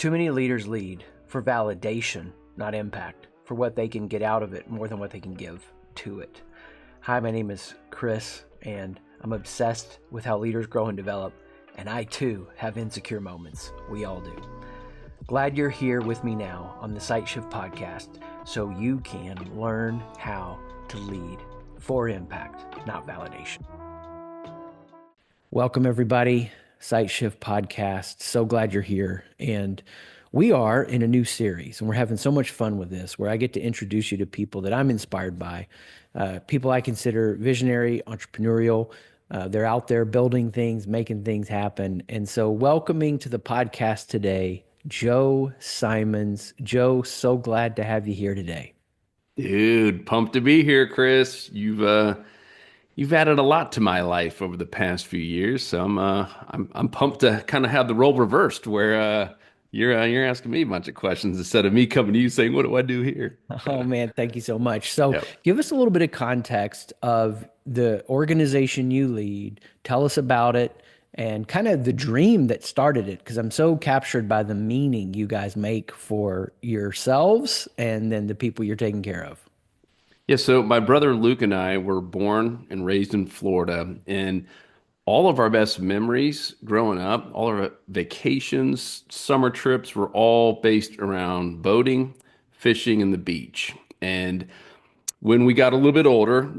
Too many leaders lead for validation, not impact, for what they can get out of it more than what they can give to it. Hi, my name is Chris, and I'm obsessed with how leaders grow and develop, and I too have insecure moments. We all do. Glad you're here with me now on the Sight Shift podcast so you can learn how to lead for impact, not validation. Welcome, everybody. Sight Shift podcast. So glad you're here. And we are in a new series, and we're having so much fun with this, where I get to introduce you to people that I'm inspired by, people I consider visionary, entrepreneurial. They're out there building things, making things happen. And so welcoming to the podcast today, Joe Simonds. Joe, so glad to have you here today. Dude, pumped to be here, Chris. You've added a lot to my life over the past few years, so I'm pumped to kind of have the role reversed, where you're asking me a bunch of questions instead of me coming to you saying, "What do I do here?" Oh man, thank you so much. So Yep. give us a little bit of context of the organization you lead. Tell us about it and kind of the dream that started it, because I'm so captured by the meaning you guys make for yourselves and then the people you're taking care of. Yeah, so my brother Luke and I were born and raised in Florida, and all of our best memories growing up, all of our vacations, summer trips were all based around boating, fishing, and the beach. And when we got a little bit older,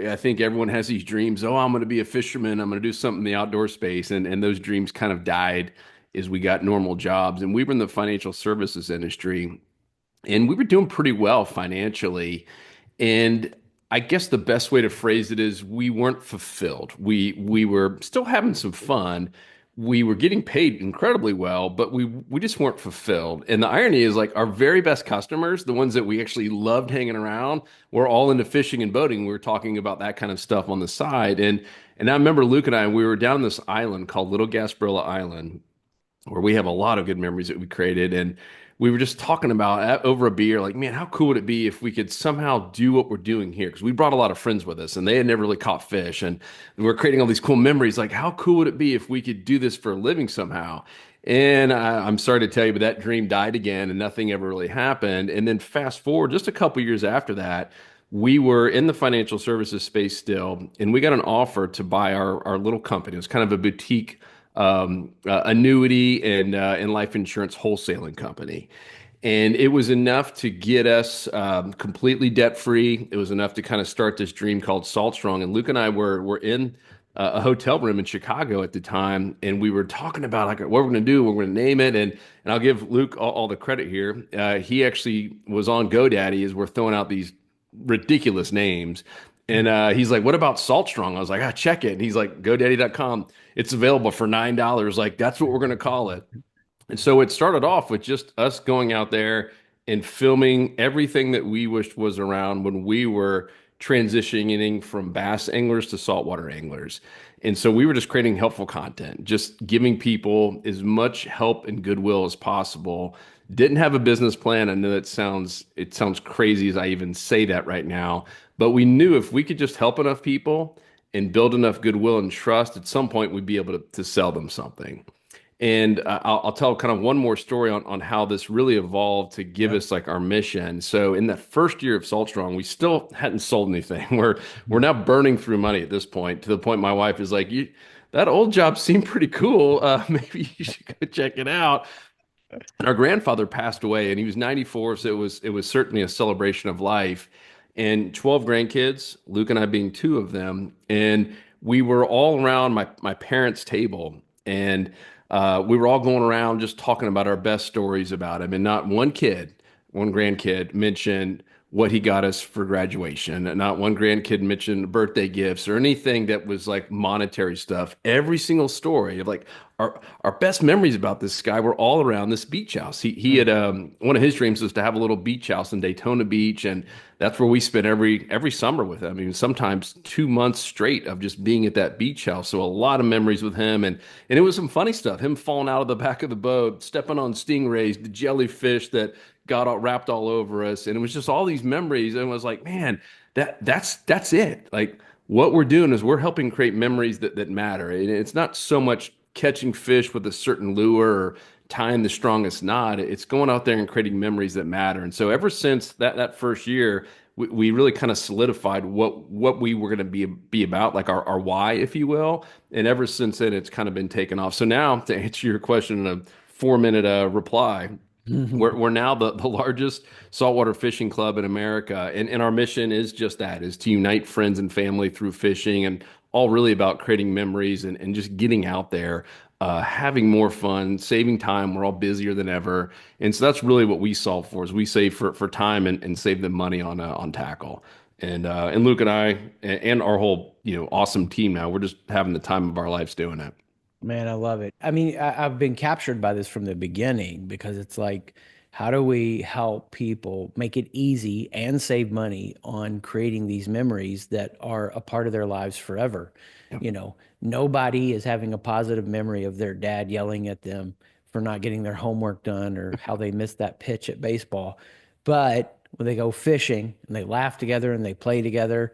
I think everyone has these dreams. Oh, I'm going to be a fisherman. I'm going to do something in the outdoor space. And those dreams kind of died as we got normal jobs. And we were in the financial services industry, and we were doing pretty well financially. And I guess the best way to phrase it is we weren't fulfilled. We were still having some fun. We were getting paid incredibly well, but we just weren't fulfilled. And the irony is, like, our very best customers, the ones that we actually loved hanging around, were all into fishing and boating. We were talking about that kind of stuff on the side. And I remember Luke and I, we were down this island called Little Gasparilla Island, where we have a lot of good memories that we created. And we were just talking about over a beer, like, man, how cool would it be if we could somehow do what we're doing here? Because we brought a lot of friends with us, and they had never really caught fish. And we are creating all these cool memories. Like, how cool would it be if we could do this for a living somehow? And I'm sorry to tell you, but that dream died again, and nothing ever really happened. And then fast forward just a couple years after that, we were in the financial services space still, and we got an offer to buy our little company. It was kind of a boutique annuity and life insurance wholesaling company. And it was enough to get us completely debt free. It was enough to kind of start this dream called Salt Strong. And Luke and I were in a hotel room in Chicago at the time, and we were talking about, like, what we're going to do. We're going to name it, and I'll give Luke all the credit here. He actually was on GoDaddy as we're throwing out these ridiculous names. And he's like, "What about Salt Strong?" I was like, check it." And he's like, "GoDaddy.com. It's available for $9. Like, that's what we're going to call it." And so it started off with just us going out there and filming everything that we wished was around when we were transitioning from bass anglers to saltwater anglers. And so we were just creating helpful content, just giving people as much help and goodwill as possible. Didn't have a business plan. I know it sounds crazy as I even say that right now, but we knew if we could just help enough people and build enough goodwill and trust, at some point we'd be able to sell them something. And I'll tell kind of one more story on how this really evolved to give Yeah. us like our mission. So in that first year of Salt Strong, we still hadn't sold anything. We're now burning through money at this point, to the point my wife is like, that old job seemed pretty cool. Maybe you should go check it out." And our grandfather passed away, and he was 94, so it was certainly a celebration of life. And 12 grandkids, Luke and I being two of them, and we were all around my parents' table, and we were all going around just talking about our best stories about him. And not one grandkid mentioned what he got us for graduation. And not one grandkid mentioned birthday gifts or anything that was like monetary stuff. Every single story of, like, our best memories about this guy were all around this beach house. He had one of his dreams was to have a little beach house in Daytona Beach, and that's where we spent every summer with him. I mean, sometimes 2 months straight of just being at that beach house. So a lot of memories with him, and it was some funny stuff. Him falling out of the back of the boat, stepping on stingrays, the jellyfish that got all wrapped all over us, and it was just all these memories. And I was like, man, that's it. Like, what we're doing is we're helping create memories that matter. And it's not so much catching fish with a certain lure or tying the strongest knot. It's going out there and creating memories that matter. And so ever since that first year, we really kind of solidified what we were going to be about, like our why, if you will. And ever since then, it's kind of been taken off. So now, to answer your question in a 4 minute reply, we're now the largest saltwater fishing club in America, and our mission is just that: is to unite friends and family through fishing, and all really about creating memories and just getting out there, having more fun, saving time. We're all busier than ever, and so that's really what we solve for: is we save for time and save them money on tackle. And Luke and I and our whole awesome team now, we're just having the time of our lives doing it. Man, I love it. I mean, I've been captured by this from the beginning because it's like, how do we help people make it easy and save money on creating these memories that are a part of their lives forever? Yep. You know, nobody is having a positive memory of their dad yelling at them for not getting their homework done or how they missed that pitch at baseball. But when they go fishing and they laugh together and they play together,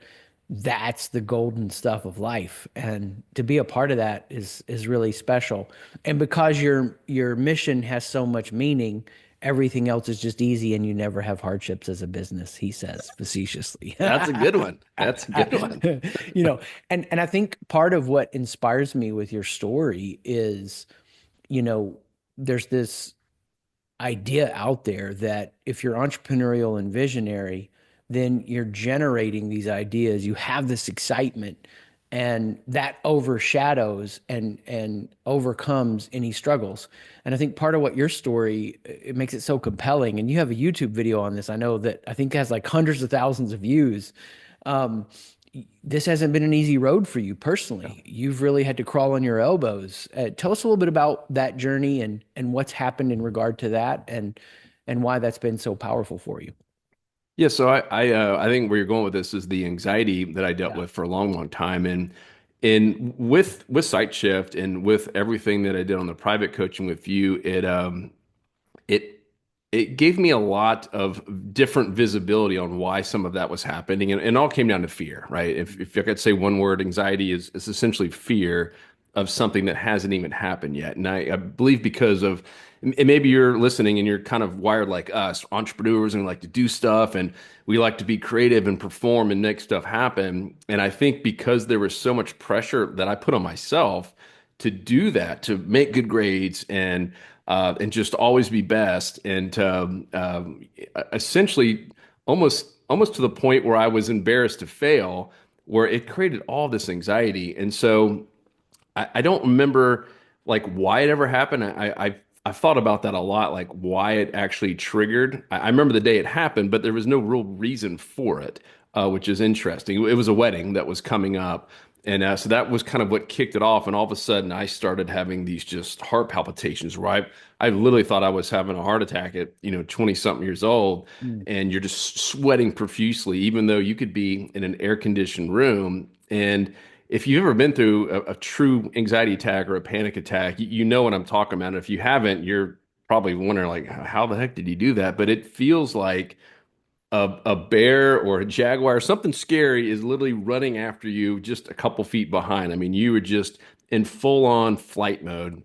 that's the golden stuff of life, and to be a part of that is really special. And because your mission has so much meaning, everything else is just easy and you never have hardships as a business, he says facetiously. That's a good one. That's a good one. you know and I think part of what inspires me with your story is, you know there's this idea out there that if you're entrepreneurial and visionary, then you're generating these ideas. You have this excitement, and that overshadows and overcomes any struggles. And I think part of what your story, it makes it so compelling. And you have a YouTube video on this. I know that I think has like hundreds of thousands of views. Um, this hasn't been an easy road for you personally. You've really had to crawl on your elbows. Tell us a little bit about that journey and what's happened in regard to that, and why that's been so powerful for you. Yeah, so I think where you're going with this is the anxiety that I dealt Yeah. with for a long time, and with Sight Shift and with everything that I did on the private coaching with you, it it gave me a lot of different visibility on why some of that was happening, and it all came down to fear, right? If I could say one word, anxiety is essentially fear of something that hasn't even happened yet. And I believe because of, and maybe you're listening and you're kind of wired like us, entrepreneurs, and we like to do stuff and we like to be creative and perform and make stuff happen. And I think because there was so much pressure that I put on myself to do that, to make good grades and just always be best, and essentially almost to the point where I was embarrassed to fail, where it created all this anxiety. And so I don't remember like why it ever happened. I've thought about that a lot, like why it actually triggered. I remember the day it happened, but there was no real reason for it, which is interesting. It was a wedding that was coming up, and so that was kind of what kicked it off. And all of a sudden, I started having these just heart palpitations, where I literally thought I was having a heart attack at 20 something years old, Mm. and you're just sweating profusely, even though you could be in an air conditioned room. And if you've ever been through a true anxiety attack or a panic attack, you know what I'm talking about. And if you haven't, you're probably wondering like, how the heck did you do that? But it feels like a bear or a jaguar, something scary is literally running after you just a couple feet behind. I mean, you were just in full on flight mode.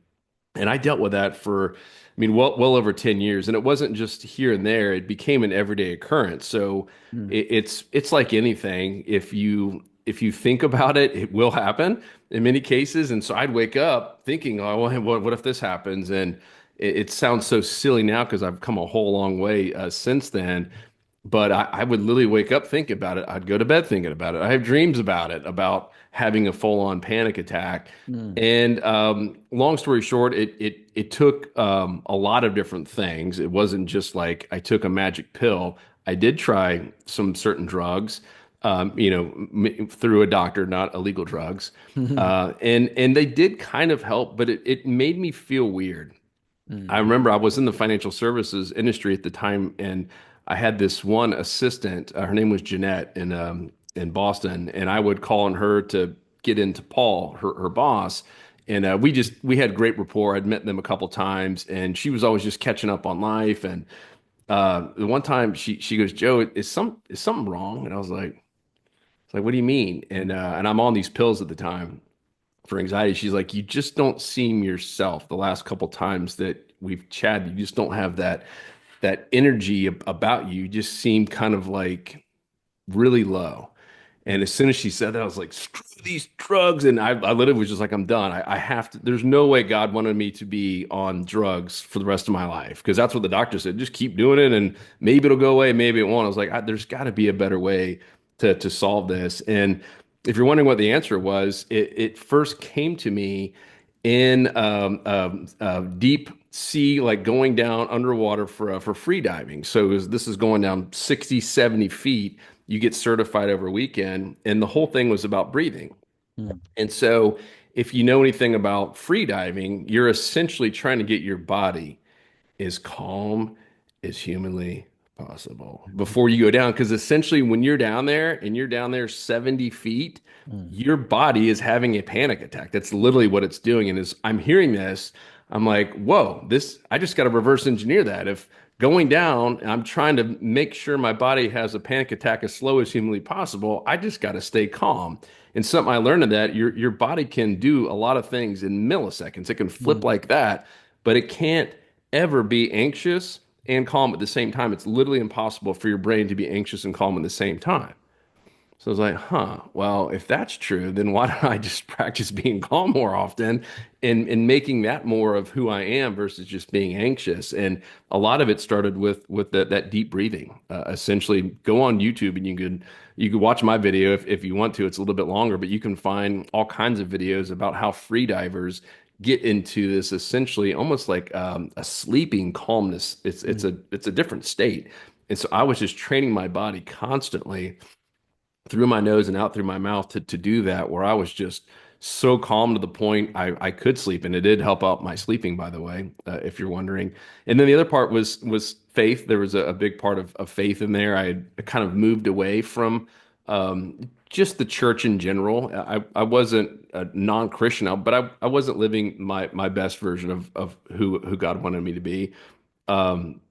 And I dealt with that for, I mean, well over 10 years. And it wasn't just here and there, it became an everyday occurrence. So Mm. it's like anything. If you think about it, it will happen in many cases. And so I'd wake up thinking, oh, well, what if this happens? And it sounds so silly now because I've come a whole long way since then. But I would literally wake up thinking about it. I'd go to bed thinking about it. I have dreams about it, about having a full-on panic attack. Mm. And long story short, it took a lot of different things. It wasn't just like I took a magic pill. I did try some certain drugs, through a doctor, not illegal drugs, and they did kind of help, but it made me feel weird. I Mhm. remember I was in the financial services industry at the time, and I had this one assistant. Her name was Jeanette in Boston, and I would call on her to get into Paul, her boss, and we had great rapport. I'd met them a couple times, and she was always just catching up on life. And the one time she goes, "Joe, is something wrong?" And I was like, "It's like, what do you mean?" And I'm on these pills at the time for anxiety. She's like, you just don't seem yourself the last couple times that we've chatted, you just don't have that energy about you. You just seem kind of like really low. And as soon as she said that, I was like, screw these drugs. And I literally was just like, I'm done. I have to, there's no way God wanted me to be on drugs for the rest of my life. Because that's what the doctor said. Just keep doing it and maybe it'll go away, maybe it won't. I was like, there's got to be a better way to solve this. And if you're wondering what the answer was, it first came to me in deep sea, like going down underwater for free diving. So this is going down 60, 70 feet. You get certified over a weekend, and the whole thing was about breathing. Mm. And so, if you know anything about free diving, you're essentially trying to get your body as calm as humanly possible before you go down. Because essentially, when you're down there and you're down there 70 feet, Mm. your body is having a panic attack. That's literally what it's doing. And as I'm hearing this, I'm like, whoa, I just got to reverse engineer that. If going down, I'm trying to make sure my body has a panic attack as slow as humanly possible, I just got to stay calm. And something I learned in that, your body can do a lot of things in milliseconds. It can flip Mm. like that, but it can't ever be anxious and calm at the same time. It's literally impossible for your brain to be anxious and calm at the same time. So I was like, huh, well, if that's true, then why don't I just practice being calm more often and making that more of who I am versus just being anxious? And a lot of it started with that deep breathing. Essentially, go on YouTube and you could watch my video if you want to. It's a little bit longer, but you can find all kinds of videos about how free divers get into this essentially almost like a sleeping calmness. Mm. It's a different state. And so I was just training my body constantly through my nose and out through my mouth to do that, where I was just so calm to the point I could sleep. And it did help out my sleeping, by the way, if you're wondering. And then the other part was faith. There was a big part of faith in there. I had kind of moved away from just the church in general. I wasn't a non-Christian, but I wasn't living my best version of who God wanted me to be. Um,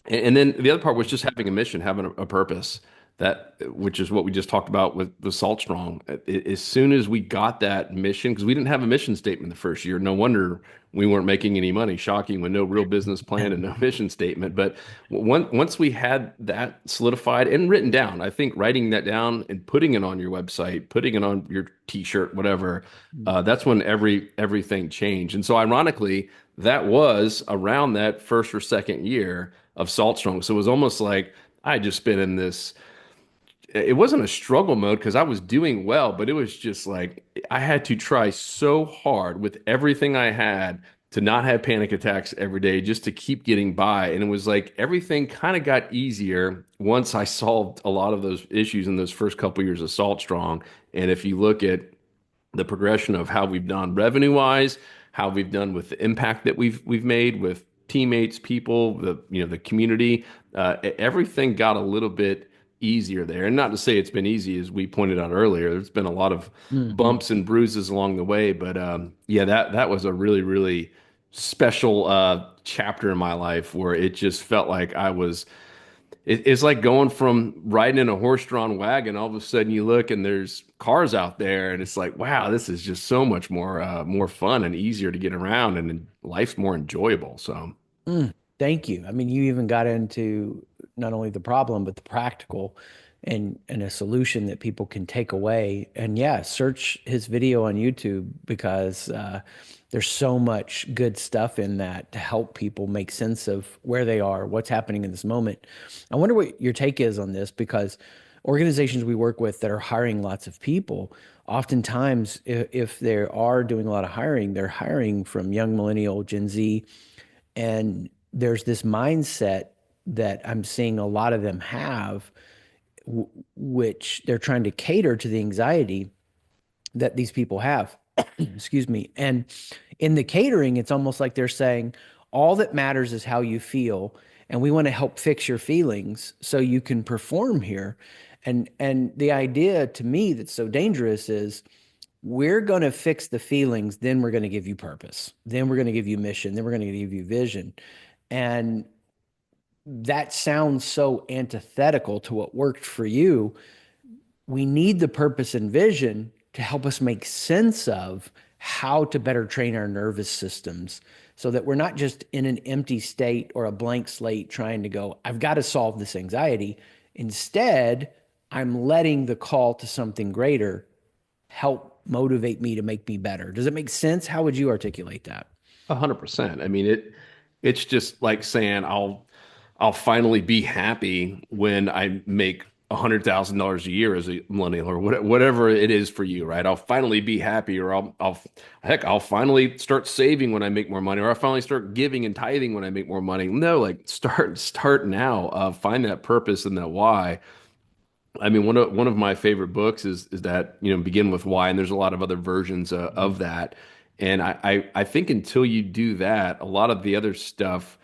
and then the other part was just having a mission, having a purpose. That which is what we just talked about with Salt Strong. As soon as we got that mission, because we didn't have a mission statement the first year, no wonder we weren't making any money. Shocking, with no real business plan and no mission statement. But once we had that solidified and written down, I think writing that down and putting it on your website, putting it on your T-shirt, whatever, that's when everything changed. And so, ironically, that was around that first or second year of Salt Strong. So it was almost like I had just been in this. It wasn't a struggle mode because I was doing well, but it was just like I had to try so hard with everything I had to not have panic attacks every day just to keep getting by. And it was like everything kind of got easier once I solved a lot of those issues in those first couple years of Salt Strong. And if you look at the progression of how we've done revenue wise, how we've done with the impact that we've made with teammates, people, the community, everything got a little bit easier there. And not to say it's been easy, as we pointed out earlier. There's been a lot of Mhm. bumps and bruises along the way, but yeah, that was a really special chapter in my life where it just felt like it's like going from riding in a horse-drawn wagon. All of a sudden, you look and there's cars out there, and it's like, wow, this is just so much more fun and easier to get around, and life's more enjoyable. So, Mm, thank you. I mean, you even got into not only the problem, but the practical and a solution that people can take away. And yeah, search his video on YouTube because there's so much good stuff in that to help people make sense of where they are, what's happening in this moment. I wonder what your take is on this because organizations we work with that are hiring lots of people, oftentimes, if they are doing a lot of hiring, they're hiring from young millennial, Gen Z, and there's this mindset that I'm seeing a lot of them have, which they're trying to cater to the anxiety that these people have. Excuse me. And in the catering, it's almost like they're saying, all that matters is how you feel. And we want to help fix your feelings so you can perform here. And the idea to me that's so dangerous is we're going to fix the feelings, then we're going to give you purpose, then we're going to give you mission, then we're going to give you vision. And that sounds so antithetical to what worked for you. We need the purpose and vision to help us make sense of how to better train our nervous systems so that we're not just in an empty state or a blank slate trying to go, I've got to solve this anxiety. Instead, I'm letting the call to something greater help motivate me to make me better. Does it make sense? How would you articulate that? 100%. I mean, it's just like saying I'll finally be happy when I make $100,000 a year as a millennial or whatever it is for you, right? I'll finally be happy, or I'll finally start saving when I make more money, or I'll finally start giving and tithing when I make more money. No, like start now. Find that purpose and that why. I mean, one of my favorite books is that, Begin with Why, and there's a lot of other versions Mm, of that. And I think until you do that, a lot of the other stuff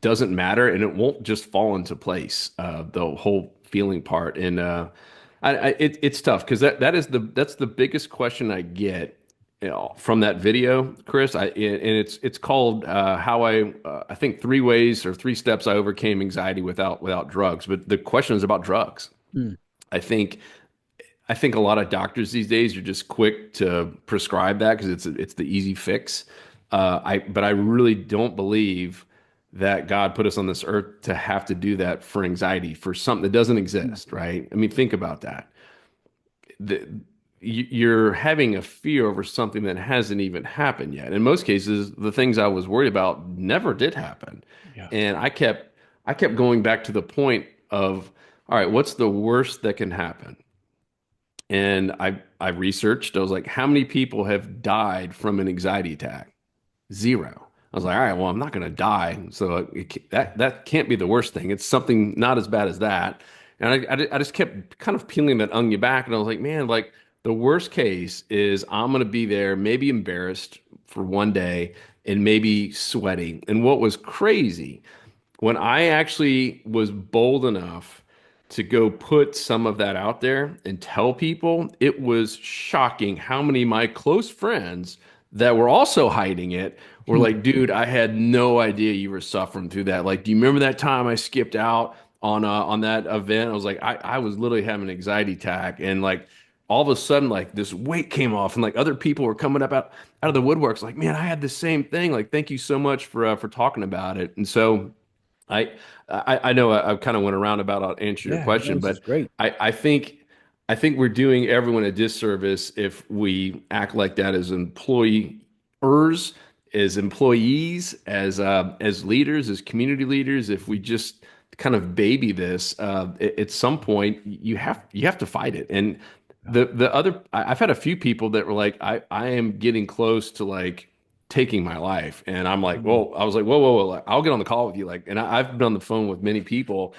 doesn't matter, and it won't just fall into place. The whole feeling part, and it's tough because that's the biggest question I get, from that video, Chris. And it's called how I think 3 ways or 3 steps I overcame anxiety without drugs. But the question is about drugs. mm, I think I think a lot of doctors these days are just quick to prescribe that because it's the easy fix. But I really don't believe that God put us on this earth to have to do that for anxiety, for something that doesn't mm, exist, right? I mean, think about that. The, you're having a fear over something that hasn't even happened yet. In most cases, the things I was worried about never did happen, yeah. and I kept going back to the point of, all right, what's the worst that can happen? And I researched. I was like, how many people have died from an anxiety attack? Zero. I was like, all right, well, I'm not going to die, so that can't be the worst thing. It's something not as bad as that. And I just kept kind of peeling that onion back, and I was like, man, like the worst case is I'm going to be there, maybe embarrassed for one day, and maybe sweaty. And what was crazy, when I actually was bold enough to go put some of that out there and tell people, it was shocking how many of my close friends that were also hiding it were Hmm. like, dude, I had no idea you were suffering through that. Like, do you remember that time I skipped out on that event? I was like, I was literally having an anxiety attack, and like all of a sudden, like this weight came off, and like other people were coming up out of the woodworks, like, man, I had the same thing. Like, thank you so much for talking about it. And so I I know I kind of went around about I'll answer your Yeah, no, question, this is but great. I think we're doing everyone a disservice if we act like that as employers, as employees, as leaders, as community leaders. If we just kind of baby this, at some point you have to fight it. And the other, I've had a few people that were like, I am getting close to like taking my life, and I'm like, Mm, well, I was like, whoa, whoa, whoa, like, I'll get on the call with you, like, and I've been on the phone with many people,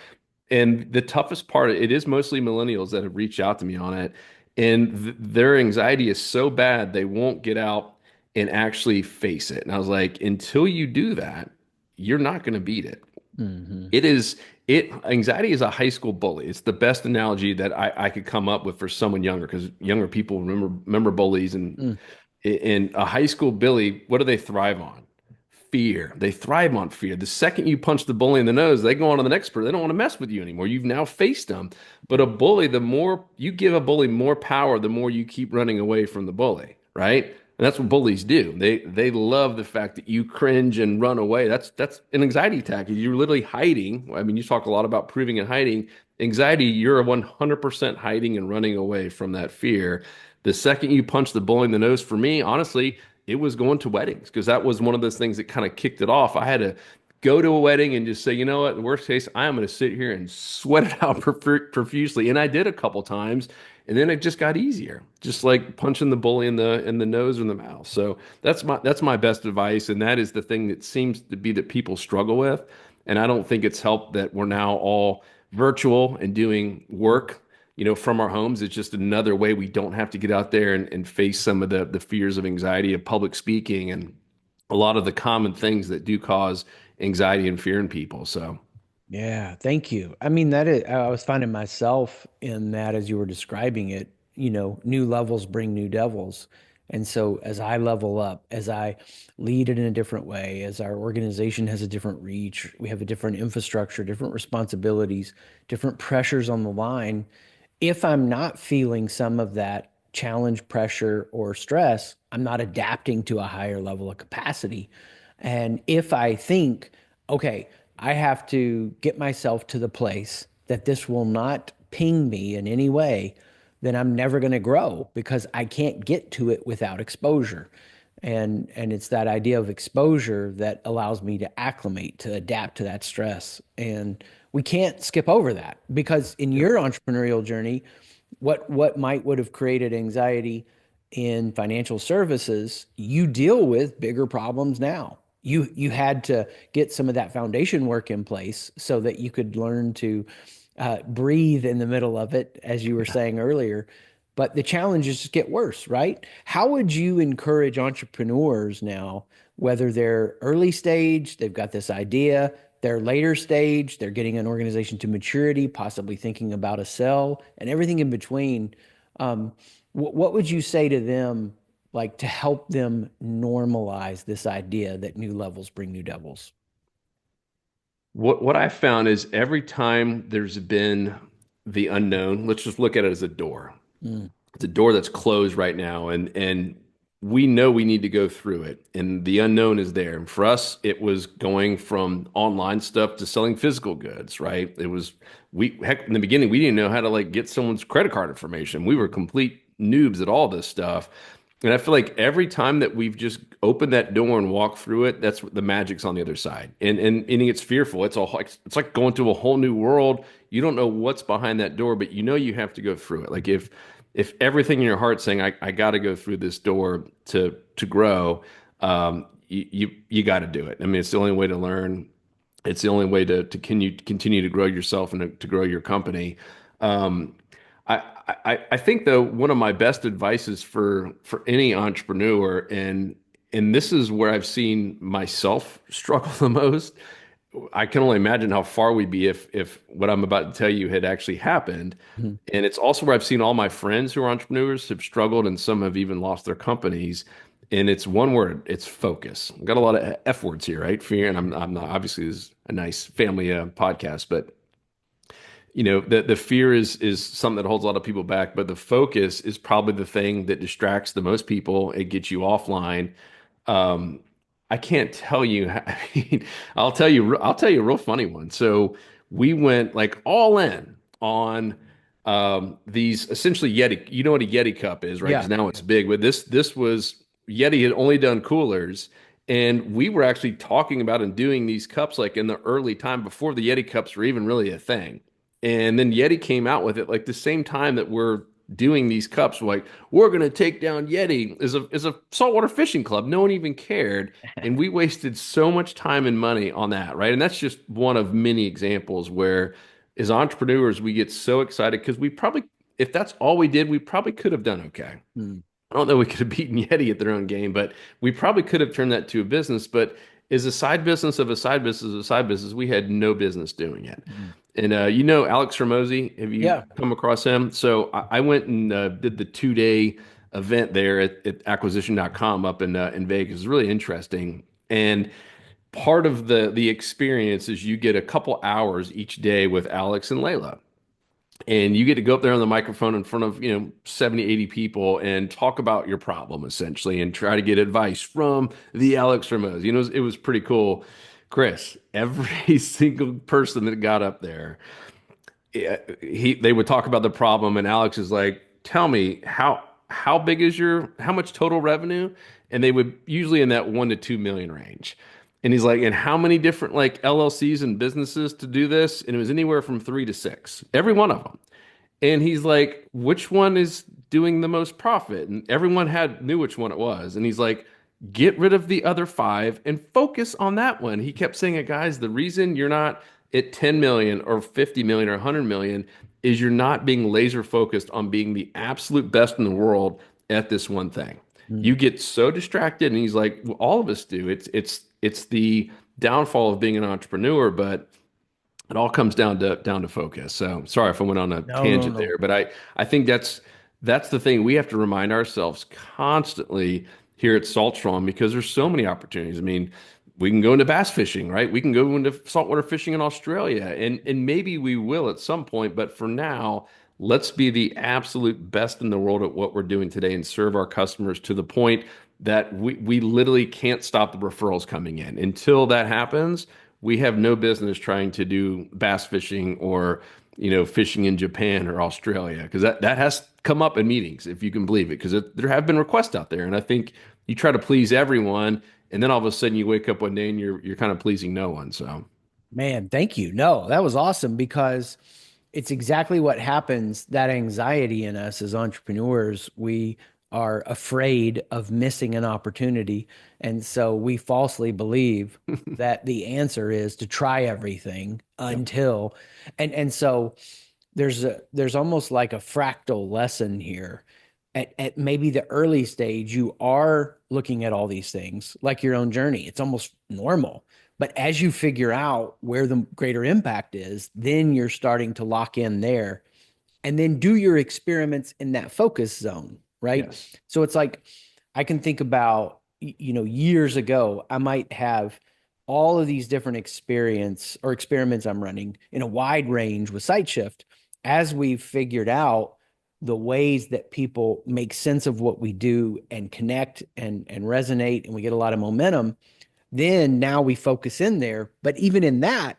and the toughest part, it is mostly millennials that have reached out to me on it. And their anxiety is so bad, they won't get out and actually face it. And I was like, until you do that, you're not going to beat it. mhm, It is, anxiety is a high school bully. It's the best analogy that I could come up with for someone younger, because younger people remember bullies. And mm, in a high school bully, what do they thrive on? Fear. They thrive on fear. The second you punch the bully in the nose, they go on to the next person. They don't want to mess with you anymore. You've now faced them. But a bully, the more you give a bully more power, the more you keep running away from the bully, right? And that's what bullies do. They love the fact that you cringe and run away. That's an anxiety attack. You're literally hiding. I mean, you talk a lot about proving and hiding. Anxiety, you're 100% hiding and running away from that fear. The second you punch the bully in the nose, for me, honestly, it was going to weddings, because that was one of those things that kind of kicked it off. I had to go to a wedding and just say, you know what, the worst case, I am going to sit here and sweat it out profusely. And I did a couple times, and then it just got easier, just like punching the bully in the nose or in the mouth. So that's my best advice, and that is the thing that seems to be that people struggle with. And I don't think it's helped that we're now all virtual and doing work, from our homes. It's just another way we don't have to get out there and face some of the fears of anxiety of public speaking and a lot of the common things that do cause anxiety and fear in people. So, yeah, thank you. I mean, that is, I was finding myself in that as you were describing it, new levels bring new devils. And so as I level up, as I lead it in a different way, as our organization has a different reach, we have a different infrastructure, different responsibilities, different pressures on the line. If I'm not feeling some of that challenge, pressure, or stress, I'm not adapting to a higher level of capacity. And if I think, okay, I have to get myself to the place that this will not ping me in any way, then I'm never going to grow because I can't get to it without exposure. And it's that idea of exposure that allows me to acclimate, to adapt to that stress. And we can't skip over that because in Yep. your entrepreneurial journey, what might would have created anxiety in financial services, you deal with bigger problems now. You had to get some of that foundation work in place so that you could learn to breathe in the middle of it, as you were saying earlier. But the challenges just get worse, right? How would you encourage entrepreneurs now, whether they're early stage, they've got this idea, they're later stage, they're getting an organization to maturity, possibly thinking about a sell, and everything in between? Um, what would you say to them, like to help them normalize this idea that new levels bring new devils? What I found is every time there's been the unknown, let's just look at it as a door. Mm, It's a door that's closed right now, and we know we need to go through it, and the unknown is there. And for us, it was going from online stuff to selling physical goods, right? It was we heck in the beginning we didn't know how to like get someone's credit card information. We were complete noobs at all this stuff. And I feel like every time that we've just opened that door and walked through it, that's what the magic's on the other side. And it's fearful. It's like going to a whole new world. You don't know what's behind that door, but you know you have to go through it. Like if everything in your heart's saying, I got to go through this door to grow, you got to do it. I mean, it's the only way to learn. It's the only way to continue to grow yourself and to grow your company. Um, I think though one of my best advices for any entrepreneur, and this is where I've seen myself struggle the most. I can only imagine how far we'd be if what I'm about to tell you had actually happened. mhm. And it's also where I've seen all my friends who are entrepreneurs have struggled, and some have even lost their companies. And it's one word, it's focus. I've got a lot of F words here, right? Fear, and I'm not obviously this is a nice family podcast, but the fear is something that holds a lot of people back, but the focus is probably the thing that distracts the most people. It gets you offline. um, I can't tell you. I mean, I'll tell you a real funny one. So we went like all in on these essentially Yeti. You know what a Yeti cup is, right? Because Yeah. now it's big. But this was Yeti had only done coolers, and we were actually talking about and doing these cups like in the early time before the Yeti cups were even really a thing. And then Yeti came out with it like the same time that we're doing these cups. Like we're gonna take down Yeti as a saltwater fishing club. No one even cared, and we wasted so much time and money on that, right? And that's just one of many examples where, as entrepreneurs, we get so excited because we probably, if that's all we did, we probably could have done okay. Mm, I don't know we could have beaten Yeti at their own game, but we probably could have turned that to a business. But as a side business of a side business of a side business, we had no business doing it. mm. And Alex Ramosi, have you Yeah. come across him? So I went and did the 2 day event there at acquisition.com up in Vegas. It was really interesting. And part of the experience is you get a couple hours each day with Alex and Layla. And you get to go up there on the microphone in front of, 70, 80 people and talk about your problem essentially and try to get advice from the Alex Ramosi. It was pretty cool. Chris, every single person that got up there, they would talk about the problem, and Alex is like, "Tell me how big is how much total revenue?" And they would usually in that 1 to 2 million range. And he's like, "And how many different like LLCs and businesses to do this?" And it was anywhere from 3 to 6, every one of them. And he's like, which one is doing the most profit? And everyone knew which one it was. And he's like, get rid of the other five and focus on that one. He kept saying it, guys, the reason you're not at 10 million or 50 million or 100 million is you're not being laser focused on being the absolute best in the world at this one thing. Mm. You get so distracted. And he's like, well, all of us do. It's the downfall of being an entrepreneur, but it all comes down to focus. So sorry if I went on a No, no, tangent no. there, but I think that's the thing we have to remind ourselves constantly here at Saltstrong because there's so many opportunities. I mean, we can go into bass fishing, right? We can go into saltwater fishing in Australia, and maybe we will at some point, but for now, let's be the absolute best in the world at what we're doing today and serve our customers to the point that we literally can't stop the referrals coming in. Until that happens, we have no business trying to do bass fishing or fishing in Japan or Australia, because that has come up in meetings, if you can believe it, because there have been requests out there, and I think you try to please everyone, and then all of a sudden you wake up one day and you're kind of pleasing no one. So Man, thank you. No, that was awesome because it's exactly what happens. That anxiety in us as entrepreneurs, we are afraid of missing an opportunity. And so we falsely believe that the answer is to try everything yep, until, and so there's almost like a fractal lesson here. At maybe the early stage, you are looking at all these things like your own journey. It's almost normal. But as you figure out where the greater impact is, then you're starting to lock in there and then do your experiments in that focus zone, right? yes, So it's like I can think about, years ago, I might have all of these different experience or experiments I'm running in a wide range with SiteShift. As we've figured out the ways that people make sense of what we do and connect and resonate, and we get a lot of momentum, then now we focus in there. But even in that,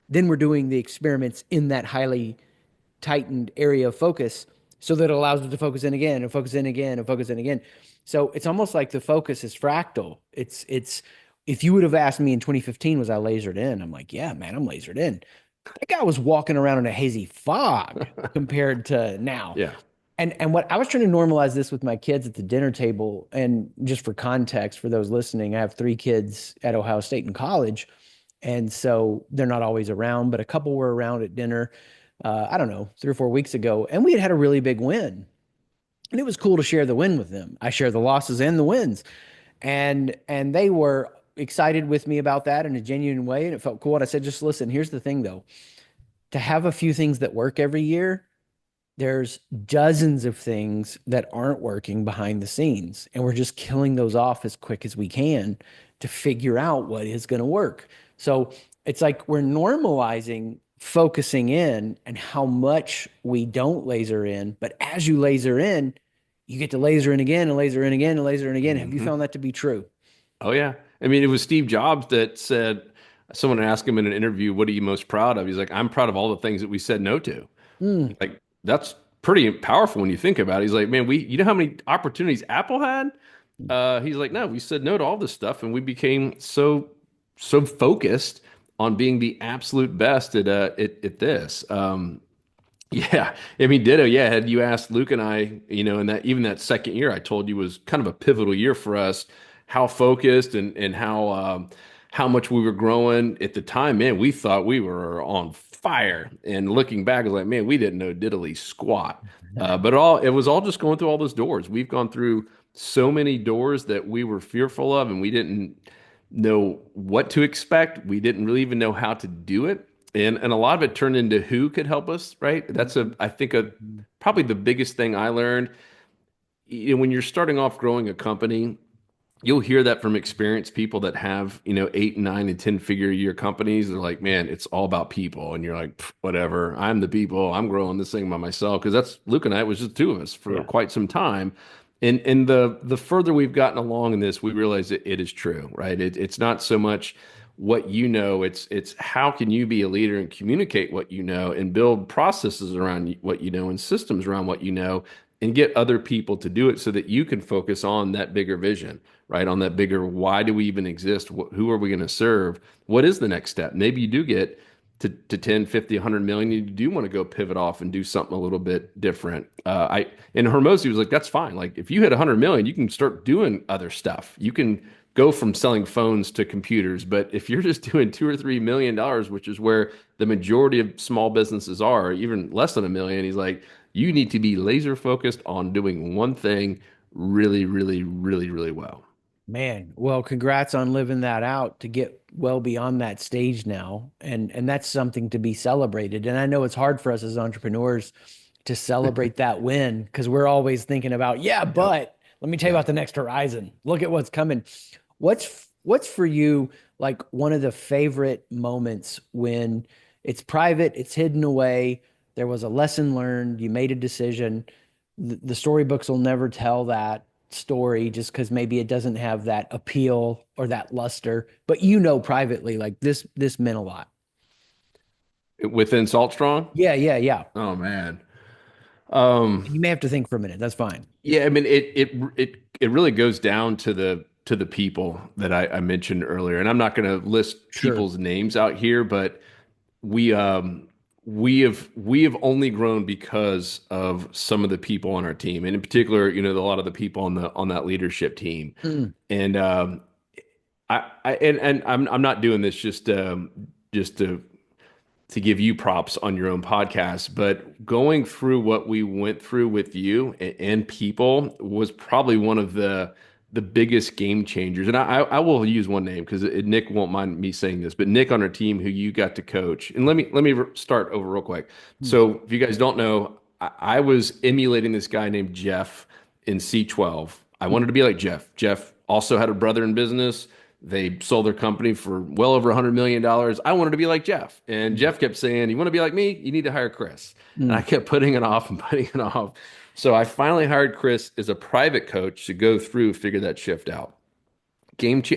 then we're doing the experiments in that highly tightened area of focus so that it allows us to focus in again and focus in again and focus in again. So it's almost like the focus is fractal. It's if you would have asked me in 2015, was I lasered in? I'm like, yeah, man, I'm lasered in. That guy was walking around in a hazy fog compared to now. yeah, And what I was trying to normalize this with my kids at the dinner table, and just for context for those listening, I have three kids at Ohio State and college, and so they're not always around, but a couple were around at dinner. I don't know, 3 or 4 weeks ago, and we had a really big win, and it was cool to share the win with them. I share the losses and the wins, and they were excited with me about that in a genuine way, and it felt cool. And I said, just listen, here's the thing though, to have a few things that work every year, there's dozens of things that aren't working behind the scenes, and we're just killing those off as quick as we can to figure out what is going to work. So it's like we're normalizing focusing in and how much we don't laser in. But as you laser in, you get to laser in again and laser in again and laser in again. Have you hmm found that to be true? oh yeah. I mean, it was Steve Jobs that said, someone asked him in an interview, "What are you most proud of?" He's like, "I'm proud of all the things that we said no to." Mm. Like, that's pretty powerful when you think about it. He's like, "Man, you know how many opportunities Apple had?" He's like, "No, we said no to all this stuff, and we became so focused on being the absolute best at this." Yeah, I mean, ditto. Yeah, had you asked Luke and I, in that even that second year, I told you was kind of a pivotal year for us, how focused and how much we were growing at the time. Man, we thought we were on fire. And looking back, I was like, man, we didn't know diddly squat. But it was all just going through all those doors. We've gone through so many doors that we were fearful of, and we didn't know what to expect. We didn't really even know how to do it. And a lot of it turned into who could help us, right? That's I think probably the biggest thing I learned. When you're starting off growing a company, you'll hear that from experienced people that have, 8, 9, and 10 figure a year companies. They're like, man, it's all about people. And you're like, whatever, I'm the people. I'm growing this thing by myself. Because that's Luke and I, it was just two of us for Yeah. quite some time. And the further we've gotten along in this, we realize that it is true, right? It's not so much what you know, it's how can you be a leader and communicate what you know and build processes around what you know and systems around what you know and get other people to do it so that you can focus on that bigger vision, right? On that bigger, why do we even exist? Who are we going to serve? What is the next step? Maybe you do get to 10, 50, 100 million. You do want to go pivot off and do something a little bit different. And Hermosi was like, that's fine. Like if you hit 100 million, you can start doing other stuff. You can go from selling phones to computers. But if you're just doing $2 or $3 million, which is where the majority of small businesses are, even less than a million, he's like, you need to be laser focused on doing one thing really, really, really, really well. Man, well, congrats on living that out to get well beyond that stage now. And that's something to be celebrated. And I know it's hard for us as entrepreneurs to celebrate that win because we're always thinking about, yeah, Yep. but let me tell you Yeah. about the next horizon. Look at what's coming. What's for you like one of the favorite moments when it's private, it's hidden away, there was a lesson learned, you made a decision. The storybooks will never tell that story just because maybe it doesn't have that appeal or that luster, but privately, like this meant a lot. Within Salt Strong? Yeah, yeah, yeah. Oh man. And Um, you may have to think for a minute. That's fine. yeah, I mean it really goes down to the people that I mentioned earlier. And I'm not gonna list Sure. people's names out here, but we we have only grown because of some of the people on our team. And in particular, a lot of the people on that leadership team. Mm, And and I'm not doing this just to give you props on your own podcast, but going through what we went through with you and people was probably one of the biggest game changers. And I will use one name because Nick won't mind me saying this, but Nick on our team who you got to coach. And let me start over real quick. mm, So if you guys don't know, I was emulating this guy named Jeff in C12. I mm, wanted to be like Jeff. Jeff also had a brother in business. They sold their company for well over $100 million. I wanted to be like Jeff. And mm, Jeff kept saying, "You want to be like me? You need to hire Chris." And I mm, kept putting it off and putting it off. So I finally hired Chris as a private coach to go through, figure that shift out.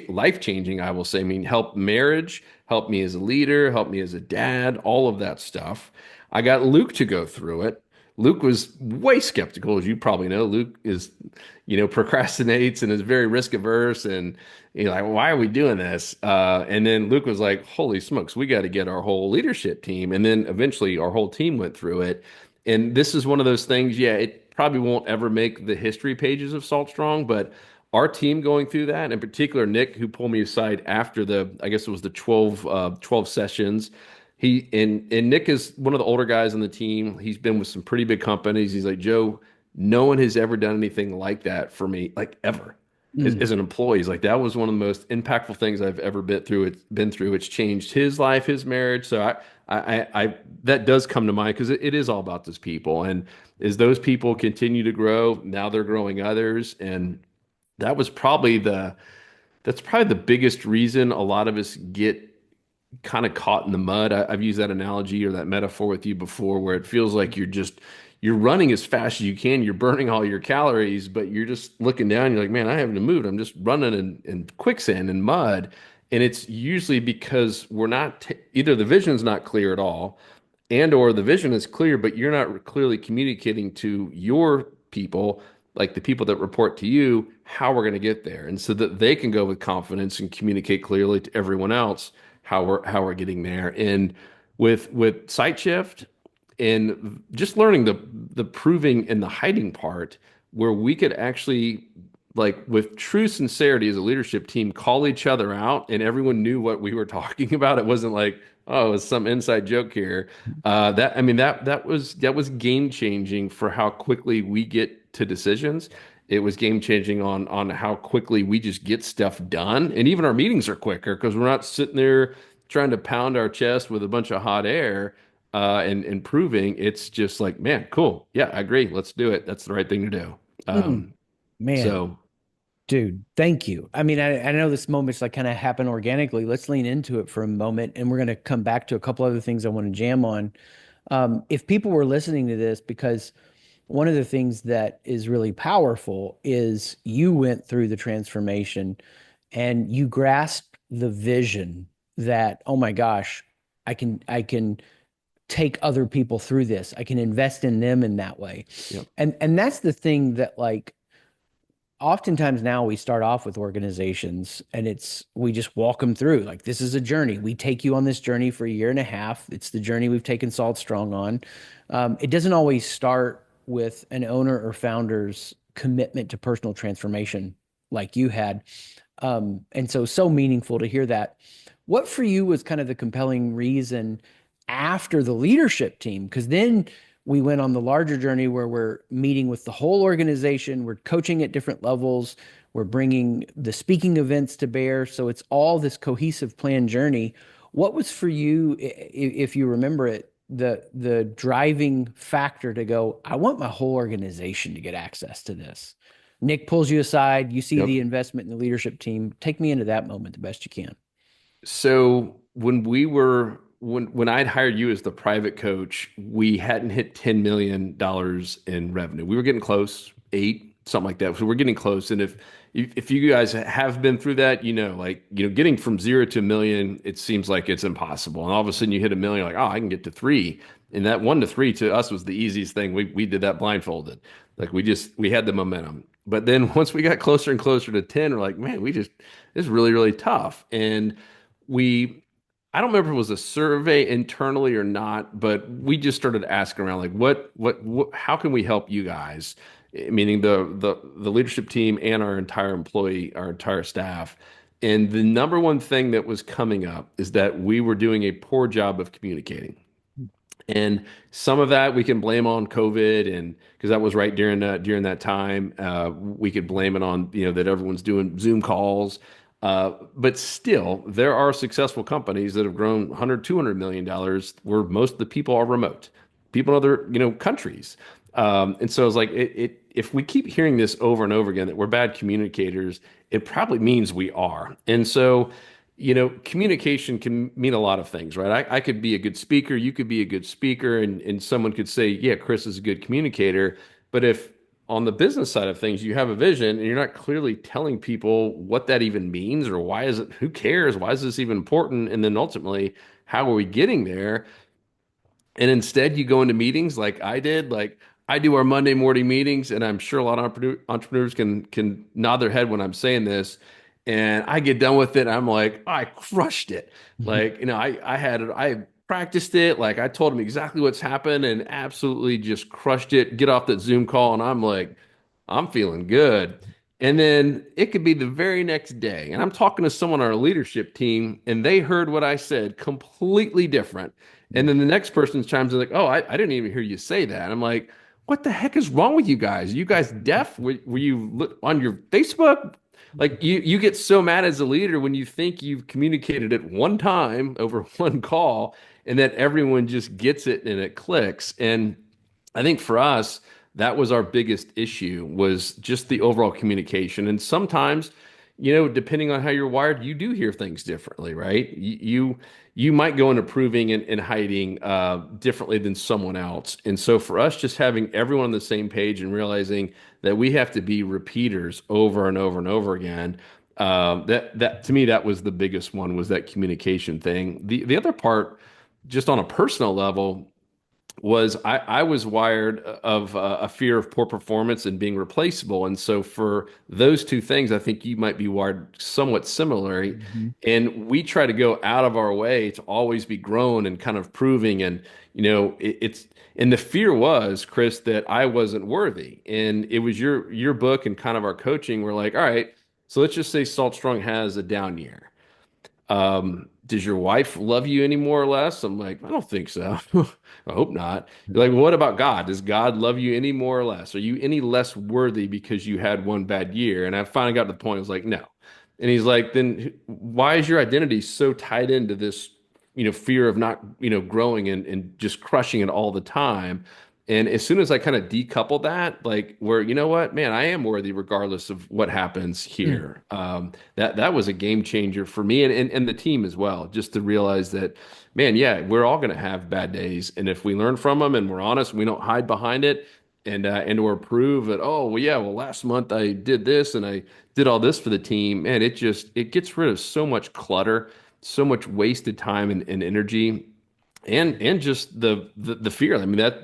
Life changing, I will say. I mean, help marriage, help me as a leader, help me as a dad, all of that stuff. I got Luke to go through it. Luke was way skeptical, as you probably know. Luke is, procrastinates and is very risk averse, and like, why are we doing this? And then Luke was like, "Holy smokes, we got to get our whole leadership team." And then eventually, our whole team went through it. And this is one of those things. Yeah, it probably won't ever make the history pages of Salt Strong, but our team going through that, in particular, Nick, who pulled me aside after I guess it was the 12 sessions. And Nick is one of the older guys on the team. He's been with some pretty big companies. He's like, Joe, no one has ever done anything like that for me, like ever. As mm, an employee, he's like, that was one of the most impactful things I've ever been through. It's changed his life, his marriage. So that does come to mind because it is all about those people. And as those people continue to grow, now they're growing others. And that was probably that's probably the biggest reason a lot of us get kind of caught in the mud. I've used that analogy or that metaphor with you before, where it feels like you're running as fast as you can, you're burning all your calories, but you're just looking down, you're like, man, I haven't moved. I'm just running in quicksand and mud. And it's usually because we're not either the vision's not clear at all, and or the vision is clear, but you're not clearly communicating to your people, like the people that report to you, how we're going to get there, and so that they can go with confidence and communicate clearly to everyone else how we're getting there. And with Sight Shift and just learning the proving and the hiding part, where we could actually, like, with true sincerity as a leadership team, call each other out and everyone knew what we were talking about. It wasn't like, oh, it's some inside joke here. That I mean that was game changing for how quickly we get to decisions. It was game changing on how quickly we just get stuff done. And even our meetings are quicker because we're not sitting there trying to pound our chest with a bunch of hot air and proving. It's just like, man, cool. Yeah, I agree. Let's do it. That's the right thing to do. mm. Man, So dude, thank you. I mean, I know this moment's like kind of happen organically. Let's lean into it for a moment, and we're going to come back to a couple other things I want to jam on. If people were listening to this, because one of the things that is really powerful is you went through the transformation and you grasped the vision that, oh my gosh, I can take other people through this. I can invest in them in that way. yeah, And that's the thing that, like, oftentimes now we start off with organizations and we just walk them through, like, this is a journey. We take you on this journey for a year and a half. It's the journey we've taken Salt Strong on. It doesn't always start with an owner or founder's commitment to personal transformation like you had. And so meaningful to hear that. What for you was kind of the compelling reason after the leadership team? Because then we went on the larger journey where we're meeting with the whole organization, we're coaching at different levels, we're bringing the speaking events to bear. So it's all this cohesive plan journey. What was for you, if you remember it, the driving factor to go, I want my whole organization to get access to this? Nick pulls you aside, you see yep. the investment in the leadership team. Take me into that moment the best you can. So when I'd hired you as the private coach, we hadn't hit $10 million in revenue. We were getting close, eight, something like that. So we're getting close. And if you guys have been through that, getting from 0 to 1 million, it seems like it's impossible. And all of a sudden you hit 1 million, like, oh, I can get to 3. And that 1 to 3 to us was the easiest thing. We did that blindfolded. Like we had the momentum. But then once we got closer and closer to 10, we're like, man, this is really, really tough. And we I don't remember if it was a survey internally or not, but we just started asking around, like, how can we help you guys? Meaning the leadership team and our entire staff. And the number one thing that was coming up is that we were doing a poor job of communicating. And some of that we can blame on COVID, and because that was right during that time, we could blame it on that everyone's doing Zoom calls. But still, there are successful companies that have grown 100, $200 million where most of the people are remote, people in other countries. And so it's like if we keep hearing this over and over again that we're bad communicators, it probably means we are. And so communication can mean a lot of things, right? I could be a good speaker, you could be a good speaker, and someone could say, yeah, Chris is a good communicator. But if on the business side of things, you have a vision and you're not clearly telling people what that even means or who cares? Why is this even important? And then ultimately, how are we getting there? And instead, you go into meetings like I did. Like I do our Monday morning meetings, and I'm sure a lot of entrepreneurs can nod their head when I'm saying this. And I get done with it, and I'm like, I crushed it. Like I practiced it. Like I told them exactly what's happened, and absolutely just crushed it. Get off that Zoom call, and I'm like, I'm feeling good. And then it could be the very next day, and I'm talking to someone on our leadership team, and they heard what I said completely different. And then the next person chimes in like, "Oh, I didn't even hear you say that." And I'm like, "What the heck is wrong with you guys? Are you guys deaf? Were you on your Facebook?" Like you get so mad as a leader when you think you've communicated it one time over one call, and that everyone just gets it and it clicks. And I think for us, that was our biggest issue was just the overall communication. And sometimes, depending on how you're wired, you do hear things differently, right? You might go into proving and hiding differently than someone else. And so for us, just having everyone on the same page and realizing that we have to be repeaters over and over and over again. That to me, that was the biggest one was that communication thing. The other part, just on a personal level, was I was wired of a fear of poor performance and being replaceable. And so for those two things, I think you might be wired somewhat similarly. Mhm. And we try to go out of our way to always be grown and kind of proving. And, and the fear was, Chris, that I wasn't worthy. And it was your book and kind of our coaching. We're like, all right, so let's just say Salt Strong has a down year. Does your wife love you any more or less? I'm like, I don't think so. I hope not. You're like, well, what about God? Does God love you any more or less? Are you any less worthy because you had one bad year? And I finally got to the point, I was like, no. And he's like, then why is your identity so tied into this, fear of not, growing and just crushing it all the time? And as soon as I kind of decouple that, like where, you know what, man, I am worthy regardless of what happens Mm. here. That was a game changer for me and the team as well, just to realize that, man, yeah, we're all going to have bad days. And if we learn from them and we're honest, we don't hide behind it and or prove that, oh, well, yeah, well, last month I did this and I did all this for the team. Man, it gets rid of so much clutter, so much wasted time and energy and just the fear. I mean,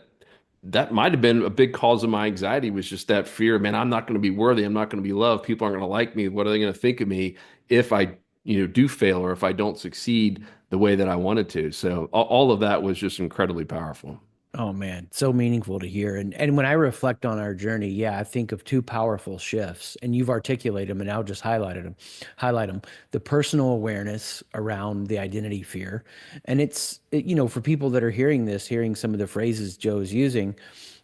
that might have been a big cause of my anxiety was just that fear, man, I'm not going to be worthy. I'm not going to be loved. People aren't going to like me. What are they going to think of me if I, do fail or if I don't succeed the way that I wanted to? So all of that was just incredibly powerful. Oh man, so meaningful to hear. And when I reflect on our journey, yeah, I think of two powerful shifts, and you've articulated them, and I'll just highlight them. The personal awareness around the identity fear, and for people that are hearing this, hearing some of the phrases Joe's using,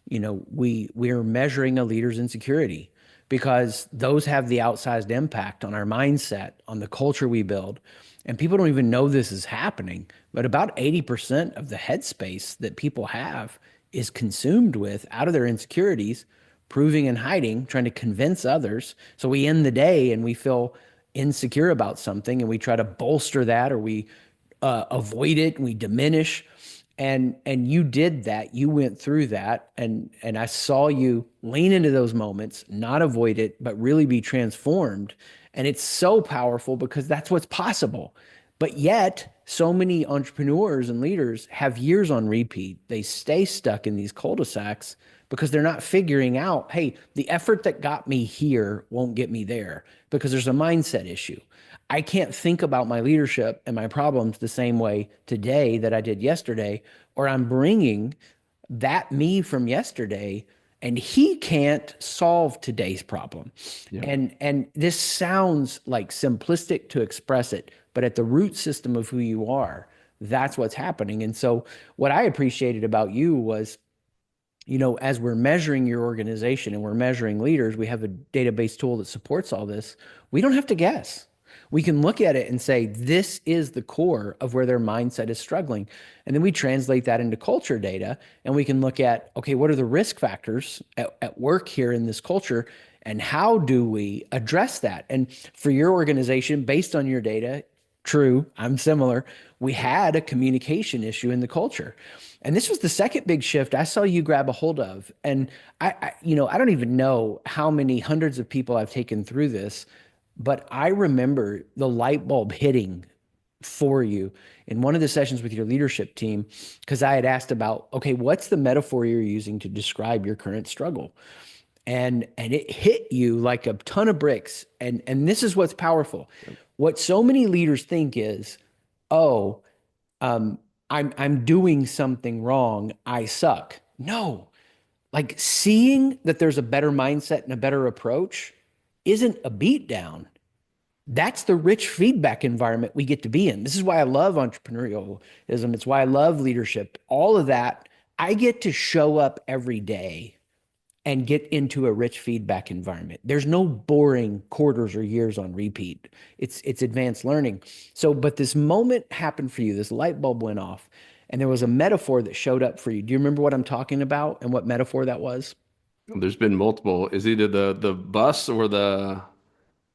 we're measuring a leader's insecurity because those have the outsized impact on our mindset, on the culture we build. And people don't even know this is happening, but about 80% of the headspace that people have is consumed with out of their insecurities, proving and hiding, trying to convince others. So we end the day and we feel insecure about something and we try to bolster that or we avoid it and we diminish. And you did that. You went through that, and I saw you lean into those moments, not avoid it, but really be transformed. And it's so powerful because that's what's possible. But yet, so many entrepreneurs and leaders have years on repeat. They stay stuck in these cul-de-sacs because they're not figuring out, hey, the effort that got me here won't get me there because there's a mindset issue. I can't think about my leadership and my problems the same way today that I did yesterday, or I'm bringing that me from yesterday and he can't solve today's problem. Yeah. And this sounds like simplistic to express it, but at the root system of who you are, that's what's happening. And so what I appreciated about you was, as we're measuring your organization and we're measuring leaders, we have a database tool that supports all this. We don't have to guess. We can look at it and say, this is the core of where their mindset is struggling. And then we translate that into culture data and we can look at, okay, what are the risk factors at work here in this culture? And how do we address that? And for your organization, based on your data, true, I'm similar. We had a communication issue in the culture. And this was the second big shift I saw you grab a hold of. And I don't even know how many hundreds of people I've taken through this, but I remember the light bulb hitting for you in one of the sessions with your leadership team because I had asked about, okay, what's the metaphor you're using to describe your current struggle? And it hit you like a ton of bricks. And this is what's powerful. What so many leaders think is, oh, um, I'm doing something wrong. I suck. No, like seeing that there's a better mindset and a better approach isn't a beat down. That's the rich feedback environment we get to be in. This is why I love entrepreneurialism. It's why I love leadership. All of that. I get to show up every day and get into a rich feedback environment. There's no boring quarters or years on repeat. It's advanced learning. So, but this moment happened for you. This light bulb went off, and there was a metaphor that showed up for you. Do you remember what I'm talking about and what metaphor that was? There's been multiple. Is either the bus or the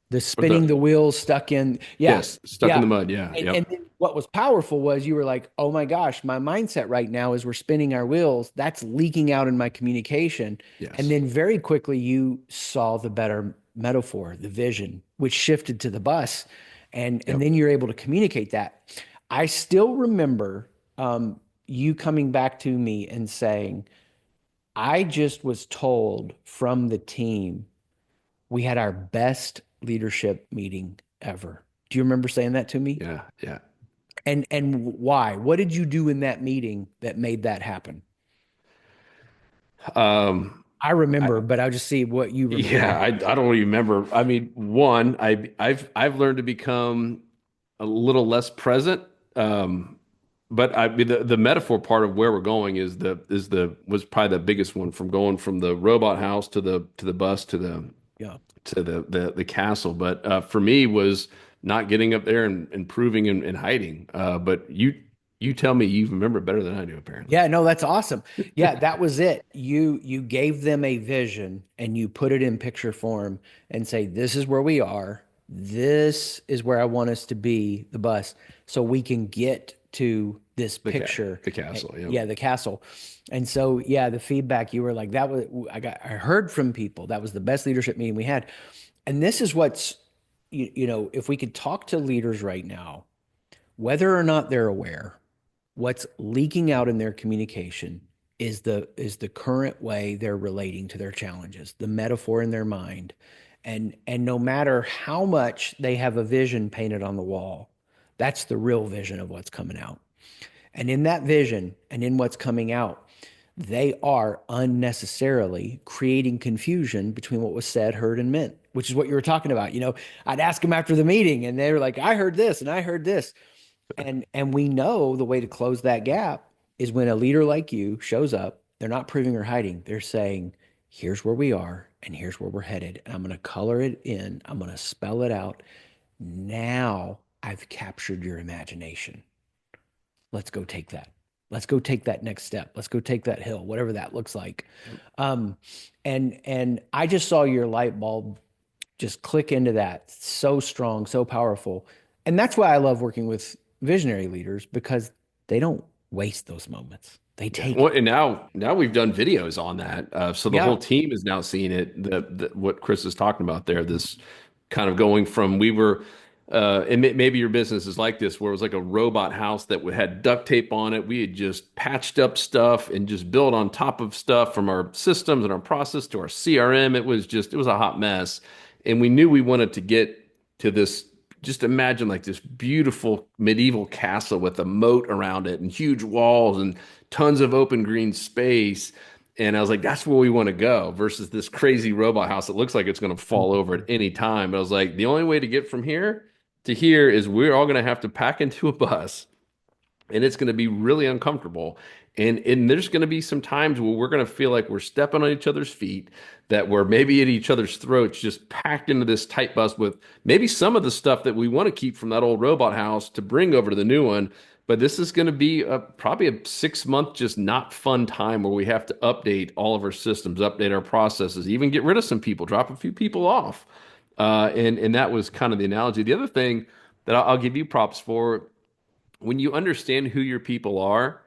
The or spinning the the wheels stuck in. Yeah. yes, stuck in Yeah. the mud. Yeah. And Yep. then what was powerful was you were like, oh my gosh, my mindset right now is we're spinning our wheels. That's leaking out in my communication. And Yes. then very quickly you saw the better metaphor, the vision, which shifted to the bus. And Yep. then you're able to communicate that. I still remember you coming back to me and saying, I just was told from the team we had our best leadership meeting ever. Do you remember saying that to me? Yeah. Yeah. And why? What did you do in that meeting that made that happen? Um, I remember, but I'll just see what you Yeah, remember. I don't even remember. I mean, one, I've learned to become a little less present. But I mean the metaphor part of where we're going is the was probably the biggest one from going from the robot house to the bus Yeah. to the castle. But for me was not getting up there and proving and hiding. But you tell me you remember it better than I do, apparently. Yeah, no, that's awesome. Yeah, that was it. You gave them a vision and you put it in picture form and say, this is where we are. This is where I want us to be, the bus, so we can get to this The cat picture. the castle, yeah. Yeah, the castle. And so, yeah, the feedback you were like, that was I heard from people. That was the best leadership meeting we had. And this is what's, if we could talk to leaders right now, whether or not they're aware, what's leaking out in their communication is the current way they're relating to their challenges, the metaphor in their mind. And no matter how much they have a vision painted on the wall, that's the real vision of what's coming out. And in that vision and in what's coming out, they are unnecessarily creating confusion between what was said, heard, and meant, which is what you were talking about. I'd ask them after the meeting, and they were like, I heard this and I heard this. And we know the way to close that gap is when a leader like you shows up, they're not proving or hiding. They're saying, here's where we are and here's where we're headed. And I'm going to color it in. I'm going to spell it out. Now I've captured your imagination. Let's go take that. Let's go take that next step. Let's go take that hill, whatever that looks like. Um, and I just saw your light bulb just click into that. So strong, so powerful. And that's why I love working with visionary leaders because they don't waste those moments. They Yeah. take, Well, and now we've done videos on that. So the yeah. whole team is now seeing it. What Chris is talking about there, this kind of going from we were, and maybe your business is like this, where it was like a robot house that had duct tape on it. We had just patched up stuff and just built on top of stuff from our systems and our process to our CRM. It was a hot mess, and we knew we wanted to get to this. Just imagine like this beautiful medieval castle with a moat around it and huge walls and tons of open green space. And I was like, that's where we want to go versus this crazy robot house that looks like it's going to fall over at any time. But I was like, the only way to get from here to here is we're all going to have to pack into a bus and it's going to be really uncomfortable. And there's going to be some times where we're going to feel like we're stepping on each other's feet, that we're maybe at each other's throats, just packed into this tight bus with maybe some of the stuff that we want to keep from that old robot house to bring over to the new one. But this is going to be probably a 6 month, just not fun time where we have to update all of our systems, update our processes, even get rid of some people, drop a few people off. And that was kind of the analogy. The other thing that I'll give you props for, when you understand who your people are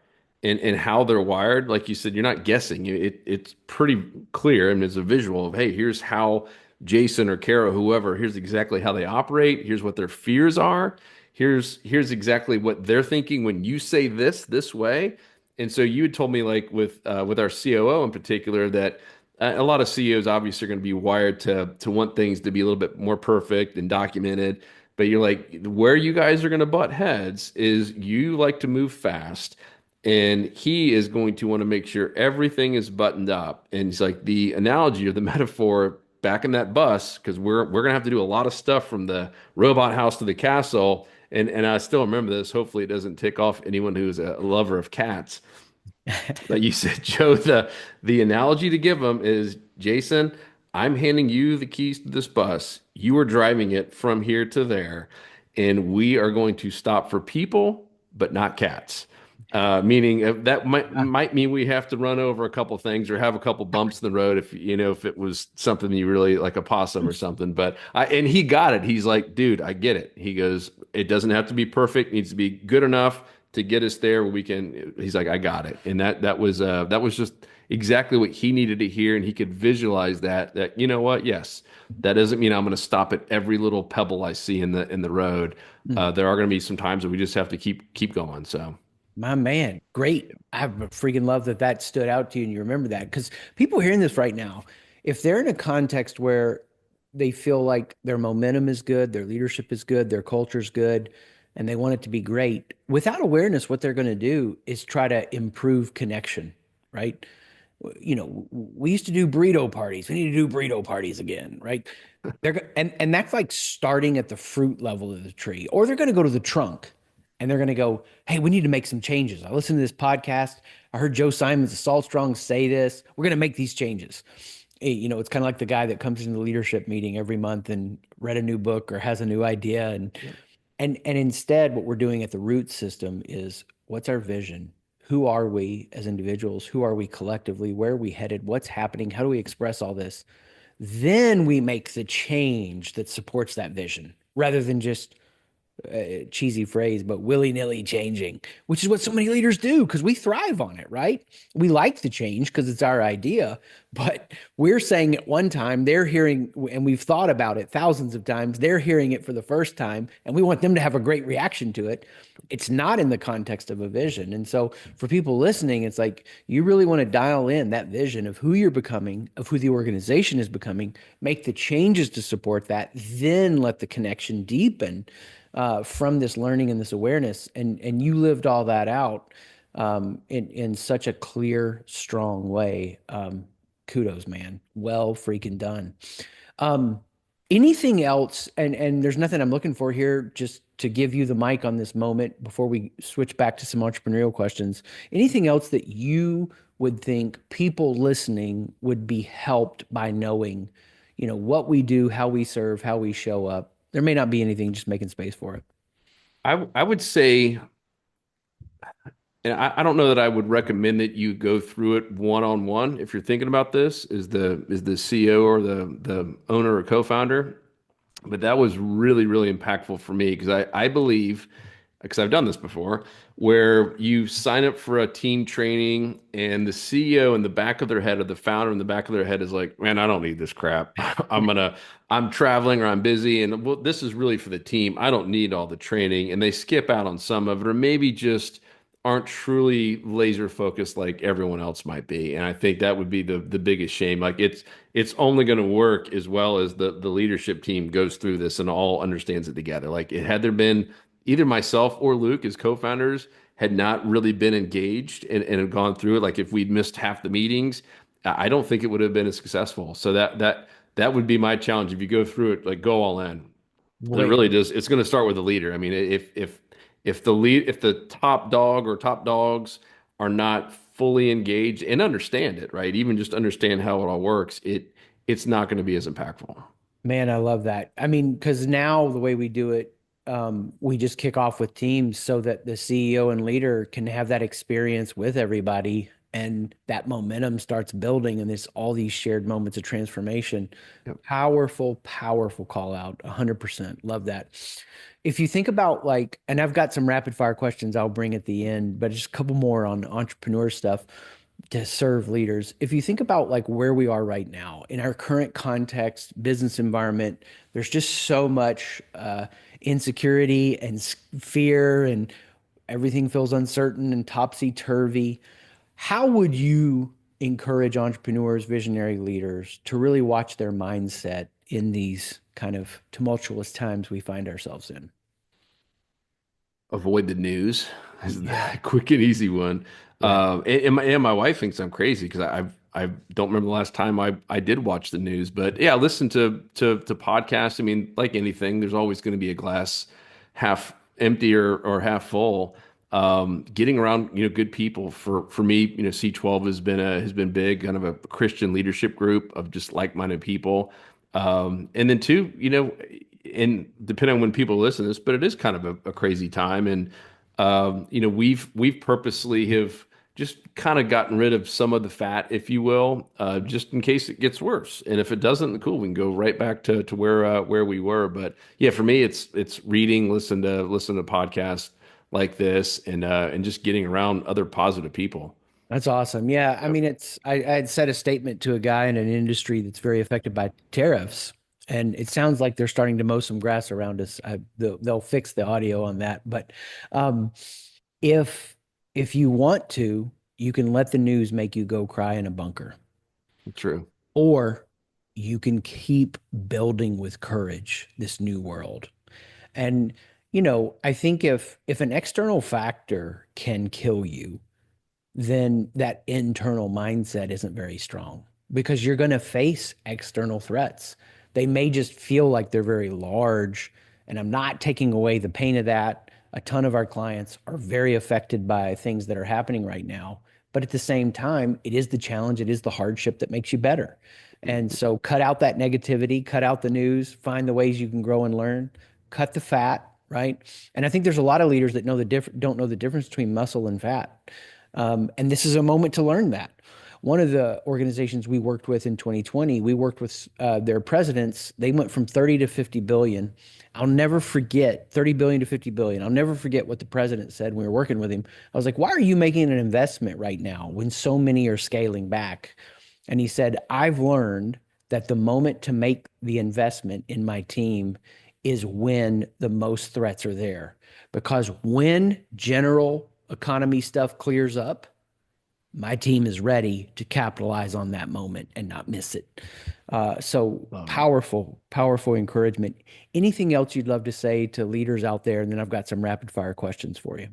and how they're wired, like you said, you're not guessing. It's pretty clear and it's a visual of, hey, here's how Jason or Kara, whoever, here's exactly how they operate. Here's what their fears are. Here's exactly what they're thinking when you say this way. And so you had told me, like with our COO in particular, that a lot of CEOs obviously are going to be wired to want things to be a little bit more perfect and documented. But you're like, where you guys are going to butt heads is you like to move fast, and he is going to want to make sure everything is buttoned up. And it's like the analogy or the metaphor back in that bus, because we're gonna have to do a lot of stuff from the robot house to the castle. And I still remember this. Hopefully, it doesn't tick off anyone who's a lover of cats. But you said, Joe, the analogy to give them is, Jason, I'm handing you the keys to this bus. You are driving it from here to there, and we are going to stop for people, but not cats. Meaning that might mean we have to run over a couple things or have a couple bumps in the road if it was something you really like a possum or something. But and he got it. He's like, dude, I get it. He goes, it doesn't have to be perfect. It needs to be good enough to get us there where we can. He's like, I got it. And that was just exactly what he needed to hear, and he could visualize that you know what, yes, that doesn't mean I'm going to stop at every little pebble I see in the road. There are going to be some times that we just have to keep going. So My man, great. I freaking love that that stood out to you and you remember that because people hearing this right now, if they're in a context where they feel like their momentum is good, their leadership is good, their culture is good, and they want it to be great, without awareness, what they're going to do is try to improve connection, right? We used to do burrito parties. We need to do burrito parties again, right? And that's like starting at the fruit level of the tree, or they're going to go to the trunk and they're going to go, hey, we need to make some changes. I listened to this podcast. I heard Joe Simonds of Salt Strong say this. We're going to make these changes. It's kind of like the guy that comes into the leadership meeting every month and read a new book or has a new idea. And instead, what we're doing at the root system is, what's our vision? Who are we as individuals? Who are we collectively? Where are we headed? What's happening? How do we express all this? Then we make the change that supports that vision rather than just cheesy phrase, but willy-nilly changing, which is what so many leaders do because we thrive on it, right? We like the change because it's our idea, but we're saying at one time, they're hearing, and we've thought about it thousands of times, they're hearing it for the first time, and we want them to have a great reaction to it. It's not in the context of a vision. And so for people listening, it's like you really want to dial in that vision of who you're becoming, of who the organization is becoming, make the changes to support that, then let the connection deepen from this learning and this awareness, and you lived all that out in such a clear, strong way. Kudos, man. Well freaking done. Um, Anything else? And there's nothing I'm looking for here. Just to give you the mic on this moment before we switch back to some entrepreneurial questions. Anything else that you would think people listening would be helped by knowing, what we do, how we serve, how we show up? There may not be anything, just making space for it. I would say, and I don't know that I would recommend that you go through it one on one if you're thinking about this is the CEO or the owner or co-founder. But that was really, really impactful for me because I believe because I've done this before, where you sign up for a team training and the CEO in the back of their head or the founder in the back of their head is like, man, I don't need this crap. I'm traveling or I'm busy and well, this is really for the team. I don't need all the training. And they skip out on some of it or maybe just aren't truly laser focused like everyone else might be. And I think that would be the biggest shame. Like it's only going to work as well as the leadership team goes through this and all understands it together. Like it had there been either myself or Luke as co-founders had not really been engaged and have gone through it, like if we'd missed half the meetings, I don't think it would have been as successful. So that would be my challenge. If you go through it, like go all in. And it Great. really does. It's going to start with the leader. I mean, if the top dog or top dogs are not fully engaged and understand it, right? Even just understand how it all works, it's not going to be as impactful. Man, I love that. I mean, because now the way we do it, we just kick off with teams so that the CEO and leader can have that experience with everybody and that momentum starts building and this all these shared moments of transformation. Yep. Powerful, powerful call out. 100%. Love that. If you think about like, and I've got some rapid fire questions I'll bring at the end, but just a couple more on entrepreneur stuff to serve leaders. If you think about like where we are right now in our current context, business environment, there's just so much insecurity and fear, and everything feels uncertain and topsy-turvy. How would you encourage entrepreneurs, visionary leaders to really watch their mindset in these kind of tumultuous times we find ourselves in? Avoid the news is the Yeah, quick and easy one. yeah. And my wife thinks I'm crazy because I don't remember the last time I did watch the news, but yeah, I listen to podcasts. I mean, like anything, there's always going to be a glass half empty or half full. Getting around, good people for me, C12 has been big, kind of a Christian leadership group of just like-minded people. And then two, and depending on when people listen to this, but it is kind of a crazy time. And we've purposely have just kind of gotten rid of some of the fat, if you will, just in case it gets worse. And if it doesn't, cool, we can go right back to where we were. But yeah, for me, it's reading, listen to podcasts like this, and just getting around other positive people. That's awesome. Yeah, I Yep. mean, I had said a statement to a guy in an industry that's very affected by tariffs, and it sounds like they're starting to mow some grass around us. They'll fix the audio on that, but um, if if you want to, you can let the news make you go cry in a bunker, True. or you can keep building with courage this new world. And I think if an external factor can kill you, then that internal mindset isn't very strong because you're going to face external threats. They may just feel like they're very large, and I'm not taking away the pain of that. A ton of our clients are very affected by things that are happening right now. But at the same time, it is the challenge, it is the hardship that makes you better. And so cut out that negativity, cut out the news, find the ways you can grow and learn, cut the fat, right? And I think there's a lot of leaders that don't know the difference between muscle and fat. And this is a moment to learn that. One of the organizations we worked with in 2020, we worked with their presidents. They went from 30 to 50 billion. I'll never forget 30 billion to 50 billion. I'll never forget what the president said when we were working with him. I was like, why are you making an investment right now when so many are scaling back? And he said, I've learned that the moment to make the investment in my team is when the most threats are there. Because when general economy stuff clears up, my team is ready to capitalize on that moment and not miss it. So Love it. powerful, powerful encouragement. Anything else you'd love to say to leaders out there? And then I've got some rapid fire questions for you.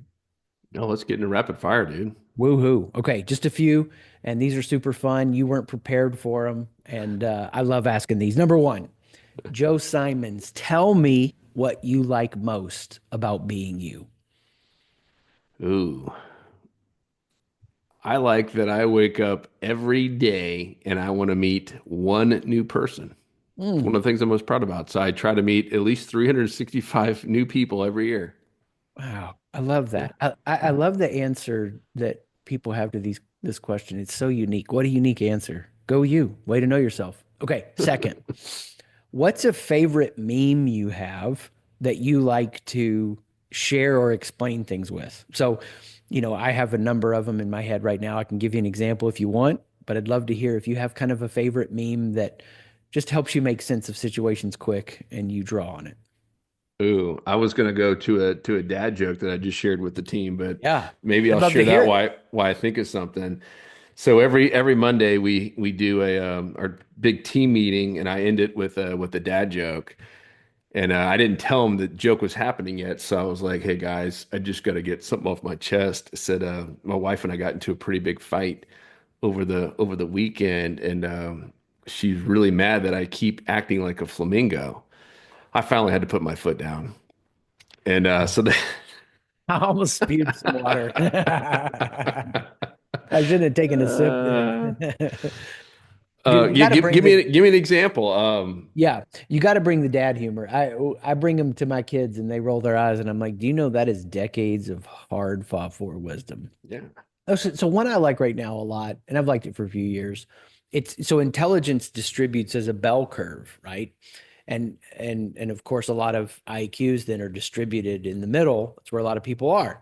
No, let's get into rapid fire, dude. Woohoo. Okay, just a few, and these are super fun. You weren't prepared for them, and I love asking these. Number one, Joe Simons, tell me what you like most about being you. Ooh. I like that I wake up every day and I want to meet one new person. It's one Mm, of the things I'm most proud about. So I try to meet at least 365 new people every year. wow, I love Yeah. that. I love the answer that people have to this question. It's so unique. What a unique answer. Go you. Way to know yourself. Okay, second, what's a favorite meme you have that you like to share or explain things with. So, I have a number of them in my head right now. I can give you an example if you want, but I'd love to hear if you have kind of a favorite meme that just helps you make sense of situations quick and you draw on it. Ooh, I was gonna go to a dad joke that I just shared with the team, but Yeah, maybe I'd I'll love to share hear that it. why I think of something. So every Monday we do a our big team meeting, and I end it with a dad joke. And I didn't tell him the joke was happening yet, so I was like, "Hey guys, I just got to get something off my chest." I said, "My wife and I got into a pretty big fight over the weekend, and she's really mad that I keep acting like a flamingo." I finally had to put my foot down, and so the I almost spewed some water. I shouldn't have taken a sip there. uh, Dude, you yeah, got to give bring give me the give me an example. yeah, you got to bring the dad humor. I bring them to my kids and they roll their eyes and I'm like, "Do you know that is decades of hard fought for wisdom?" Yeah, Oh, so one I like right now a lot, and I've liked it for a few years. It's so intelligence distributes as a bell curve, right? And of course, a lot of IQs then are distributed in the middle. That's where a lot of people are.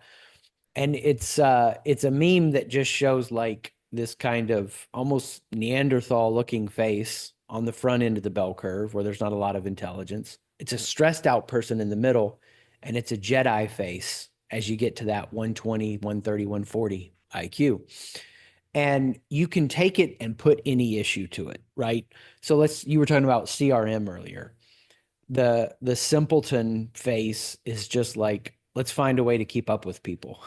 And it's a meme that just shows like this kind of almost Neanderthal looking face on the front end of the bell curve where there's not a lot of intelligence. It's a stressed out person in the middle, and it's a Jedi face as you get to that 120, 130, 140 IQ. And you can take it and put any issue to it, right? So you were talking about CRM earlier. The simpleton face is just like, let's find a way to keep up with people.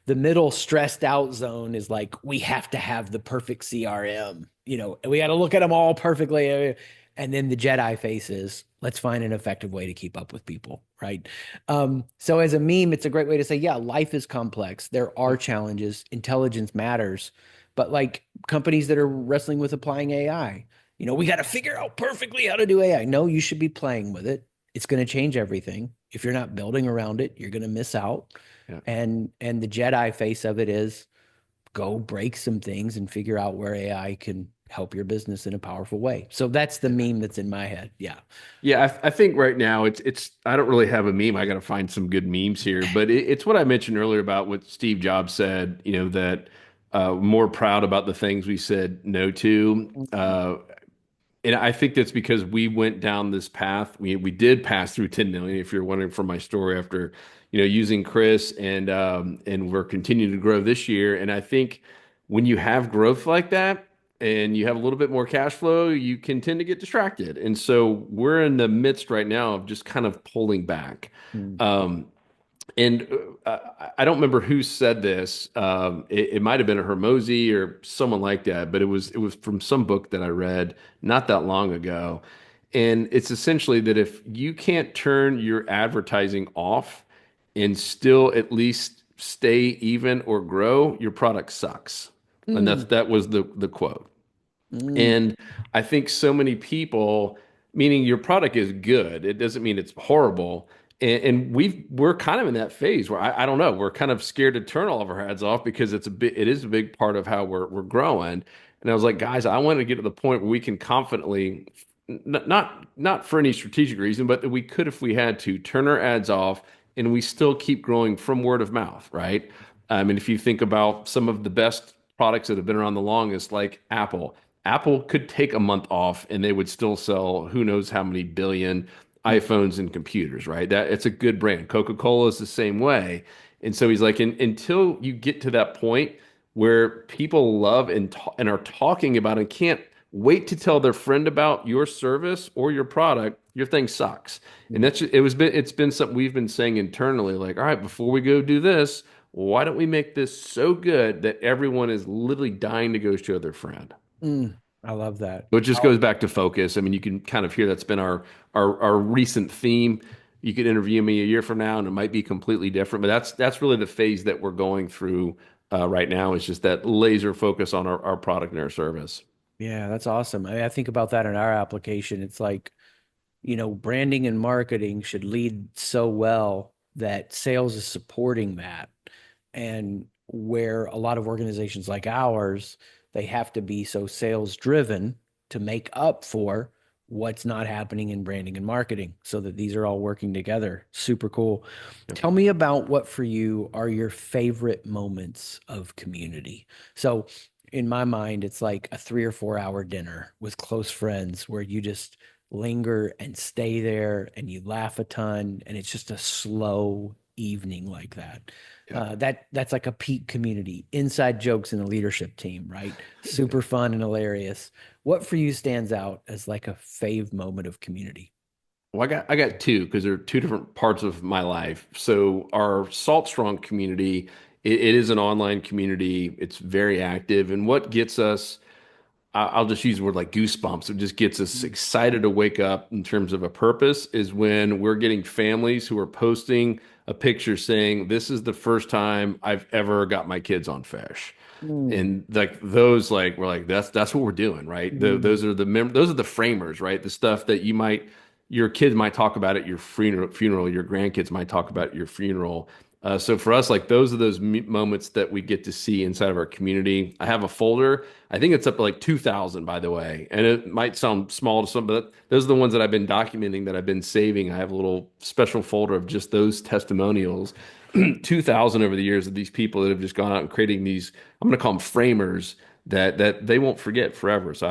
The middle stressed out zone is like, we have to have the perfect CRM, and we got to look at them all perfectly. And then the Jedi face is, let's find an effective way to keep up with people, right? So as a meme, it's a great way to say, yeah, life is complex. There are challenges. Intelligence matters. But like companies that are wrestling with applying AI, we got to figure out perfectly how to do AI. No, you should be playing with it. It's going to change everything. If you're not building around it, you're going to miss out. yeah. And the Jedi face of it is go break some things and figure out where AI can help your business in a powerful way. So that's the meme that's in my head. Yeah. Yeah, I think right now it's I don't really have a meme. I got to find some good memes here, but it's what I mentioned earlier about what Steve Jobs said. That more proud about the things we said no to. And I think that's because we went down this path. We did pass through 10 million. If you're wondering from my story, after using Chris, and we're continuing to grow this year. And I think when you have growth like that and you have a little bit more cash flow, you can tend to get distracted. And so we're in the midst right now of just kind of pulling back. Mm. Um, and I don't remember who said this. It might have been a Hermosi or someone like that, but it was from some book that I read not that long ago. And it's essentially that if you can't turn your advertising off and still at least stay even or grow, your product sucks. And Mm. that was the quote. Mm. And I think so many people, meaning your product is good, it doesn't mean it's horrible. And we're kind of in that phase where I don't know, we're kind of scared to turn all of our ads off because it is a big part of how we're growing. And I was like, guys, I want to get to the point where we can confidently, not for any strategic reason, but that we could, if we had to, turn our ads off and we still keep growing from word of mouth, right? And if you think about some of the best products that have been around the longest, like Apple could take a month off and they would still sell who knows how many billion iPhones and computers, right? That it's a good brand. Coca-Cola is the same way. And so he's like, until you get to that point where people love and are talking about and can't wait to tell their friend about your service or your product, your thing sucks. And Mm. it's been something we've been saying internally, like, all right, before we go do this, why don't we make this so good that everyone is literally dying to go show their friend? Mm. I love that. So it just goes back to focus. I mean, you can kind of hear that's been our recent theme. You could interview me a year from now, and it might be completely different. But that's really the phase that we're going through right now. Is just that laser focus on our product and our service. Yeah, that's awesome. I think about that in our application. It's like, branding and marketing should lead so well that sales is supporting that. And where a lot of organizations like ours, they have to be so sales driven to make up for what's not happening in branding and marketing so that these are all working together. Super cool. Tell me about what for you are your favorite moments of community. So in my mind, it's like a 3 or 4 hour dinner with close friends where you just linger and stay there and you laugh a ton and it's just a slow evening like that. Yeah. That's like a peak community, inside jokes in the leadership team, right? Super fun and hilarious. What for you stands out as like a fave moment of community? Well, I got two because they're two different parts of my life. So our Salt Strong community, it is an online community. It's very active, and what gets us, I'll just use the word like goosebumps. It just gets us excited to wake up in terms of a purpose is when we're getting families who are posting a picture saying, "This is the first time I've ever got my kids on fish." Mm, And like those, like we're like that's what we're doing, right? Those mm. are those are the framers, right? The stuff that your kids might talk about at your funeral, your grandkids might talk about at your funeral. So for us, like those are those moments that we get to see inside of our community. I have a folder. I think it's up to like 2,000, by the way, and it might sound small to some, but those are the ones that I've been documenting, that I've been saving. I have a little special folder of just those testimonials. 2,000 over the years of these people that have just gone out and creating these, I'm going to call them framers that they won't forget forever. So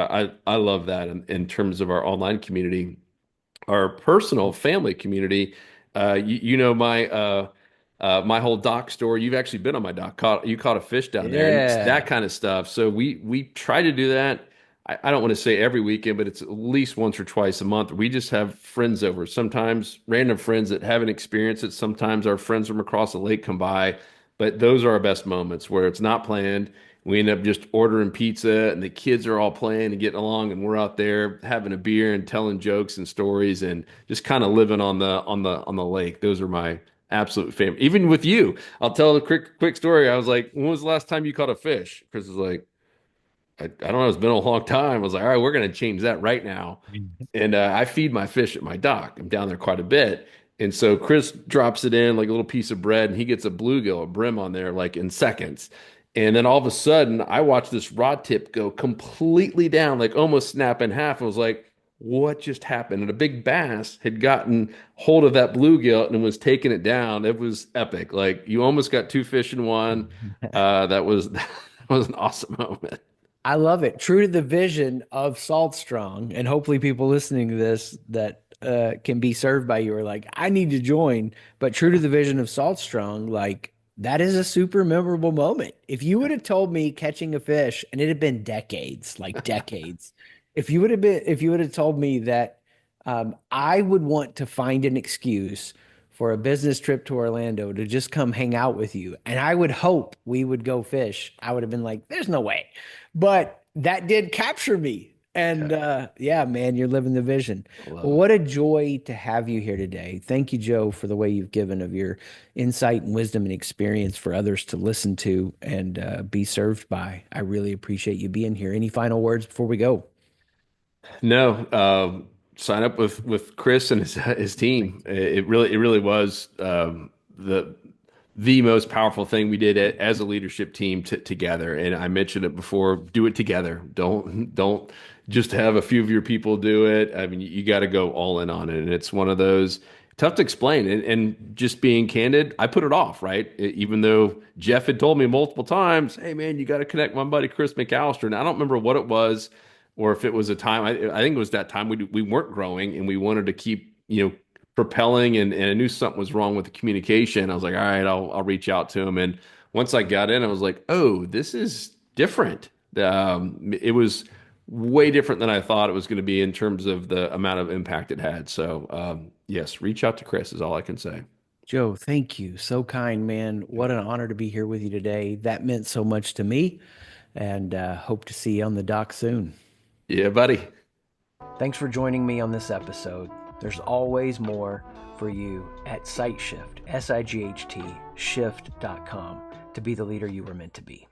I love that in terms of our online community. Our personal family community, you know my whole dock story. You've actually been on my dock. You caught a fish down there, and it's that Yeah. kind of stuff. So we try to do that. I don't want to say every weekend, but it's at least once or twice a month. We just have friends over. Sometimes random friends that haven't experienced it. Sometimes our friends from across the lake come by. But those are our best moments where it's not planned. We end up just ordering pizza, and the kids are all playing and getting along, and we're out there having a beer and telling jokes and stories, and just kind of living on the lake. Those are my absolute favorite. Even with you, I'll tell a quick story. I was like, "When was the last time you caught a fish?" Chris was like, I don't know. It's been a long time." I was like, "All right, we're gonna change that right now." And I feed my fish at my dock. I'm down there quite a bit. And so Chris drops it in like a little piece of bread, and he gets a bluegill, a brim on there, like in seconds. And then all of a sudden, I watch this rod tip go completely down, like almost snap in half. I was like, what just happened? And a big bass had gotten hold of that bluegill and was taking it down. It was epic. Like you almost got two fish in one. That was that was an awesome moment. I love it. True to the vision of Salt Strong, and hopefully people listening to this that can be served by you are like, I need to join. But true to the vision of Salt Strong, like that is a super memorable moment. If you would have told me catching a fish, and it had been decades, like decades, if you would have told me that I would want to find an excuse for a business trip to Orlando to just come hang out with you, and I would hope we would go fish, I would have been like, there's no way. But that did capture me. And Yeah, yeah, man, you're living the vision. I love Well, it. what a joy to have you here today. Thank you, Joe, for the way you've given of your insight and wisdom and experience for others to listen to and be served by. I really appreciate you being here. Any final words before we go? No, sign up with Chris and his team. It really was the most powerful thing we did as a leadership team together. And I mentioned it before, do it together. Don't just have a few of your people do it. I mean, you got to go all in on it. And it's one of those tough to explain. And just being candid, I put it off, right? Even though Jeff had told me multiple times, hey man, you got to connect my buddy Chris McAllister. And I don't remember what it was, or if it was a time, I think it was that time we weren't growing and we wanted to keep, propelling, and I knew something was wrong with the communication. I was like, all right, I'll reach out to him. And once I got in, I was like, oh, this is different. It was way different than I thought it was going to be in terms of the amount of impact it had. So yes, reach out to Chris is all I can say. Joe, thank you. So kind, man. What an honor to be here with you today. That meant so much to me, and hope to see you on the dock soon. Yeah, buddy. Thanks for joining me on this episode. There's always more for you at SightShift, SIGHT, shift.com to be the leader you were meant to be.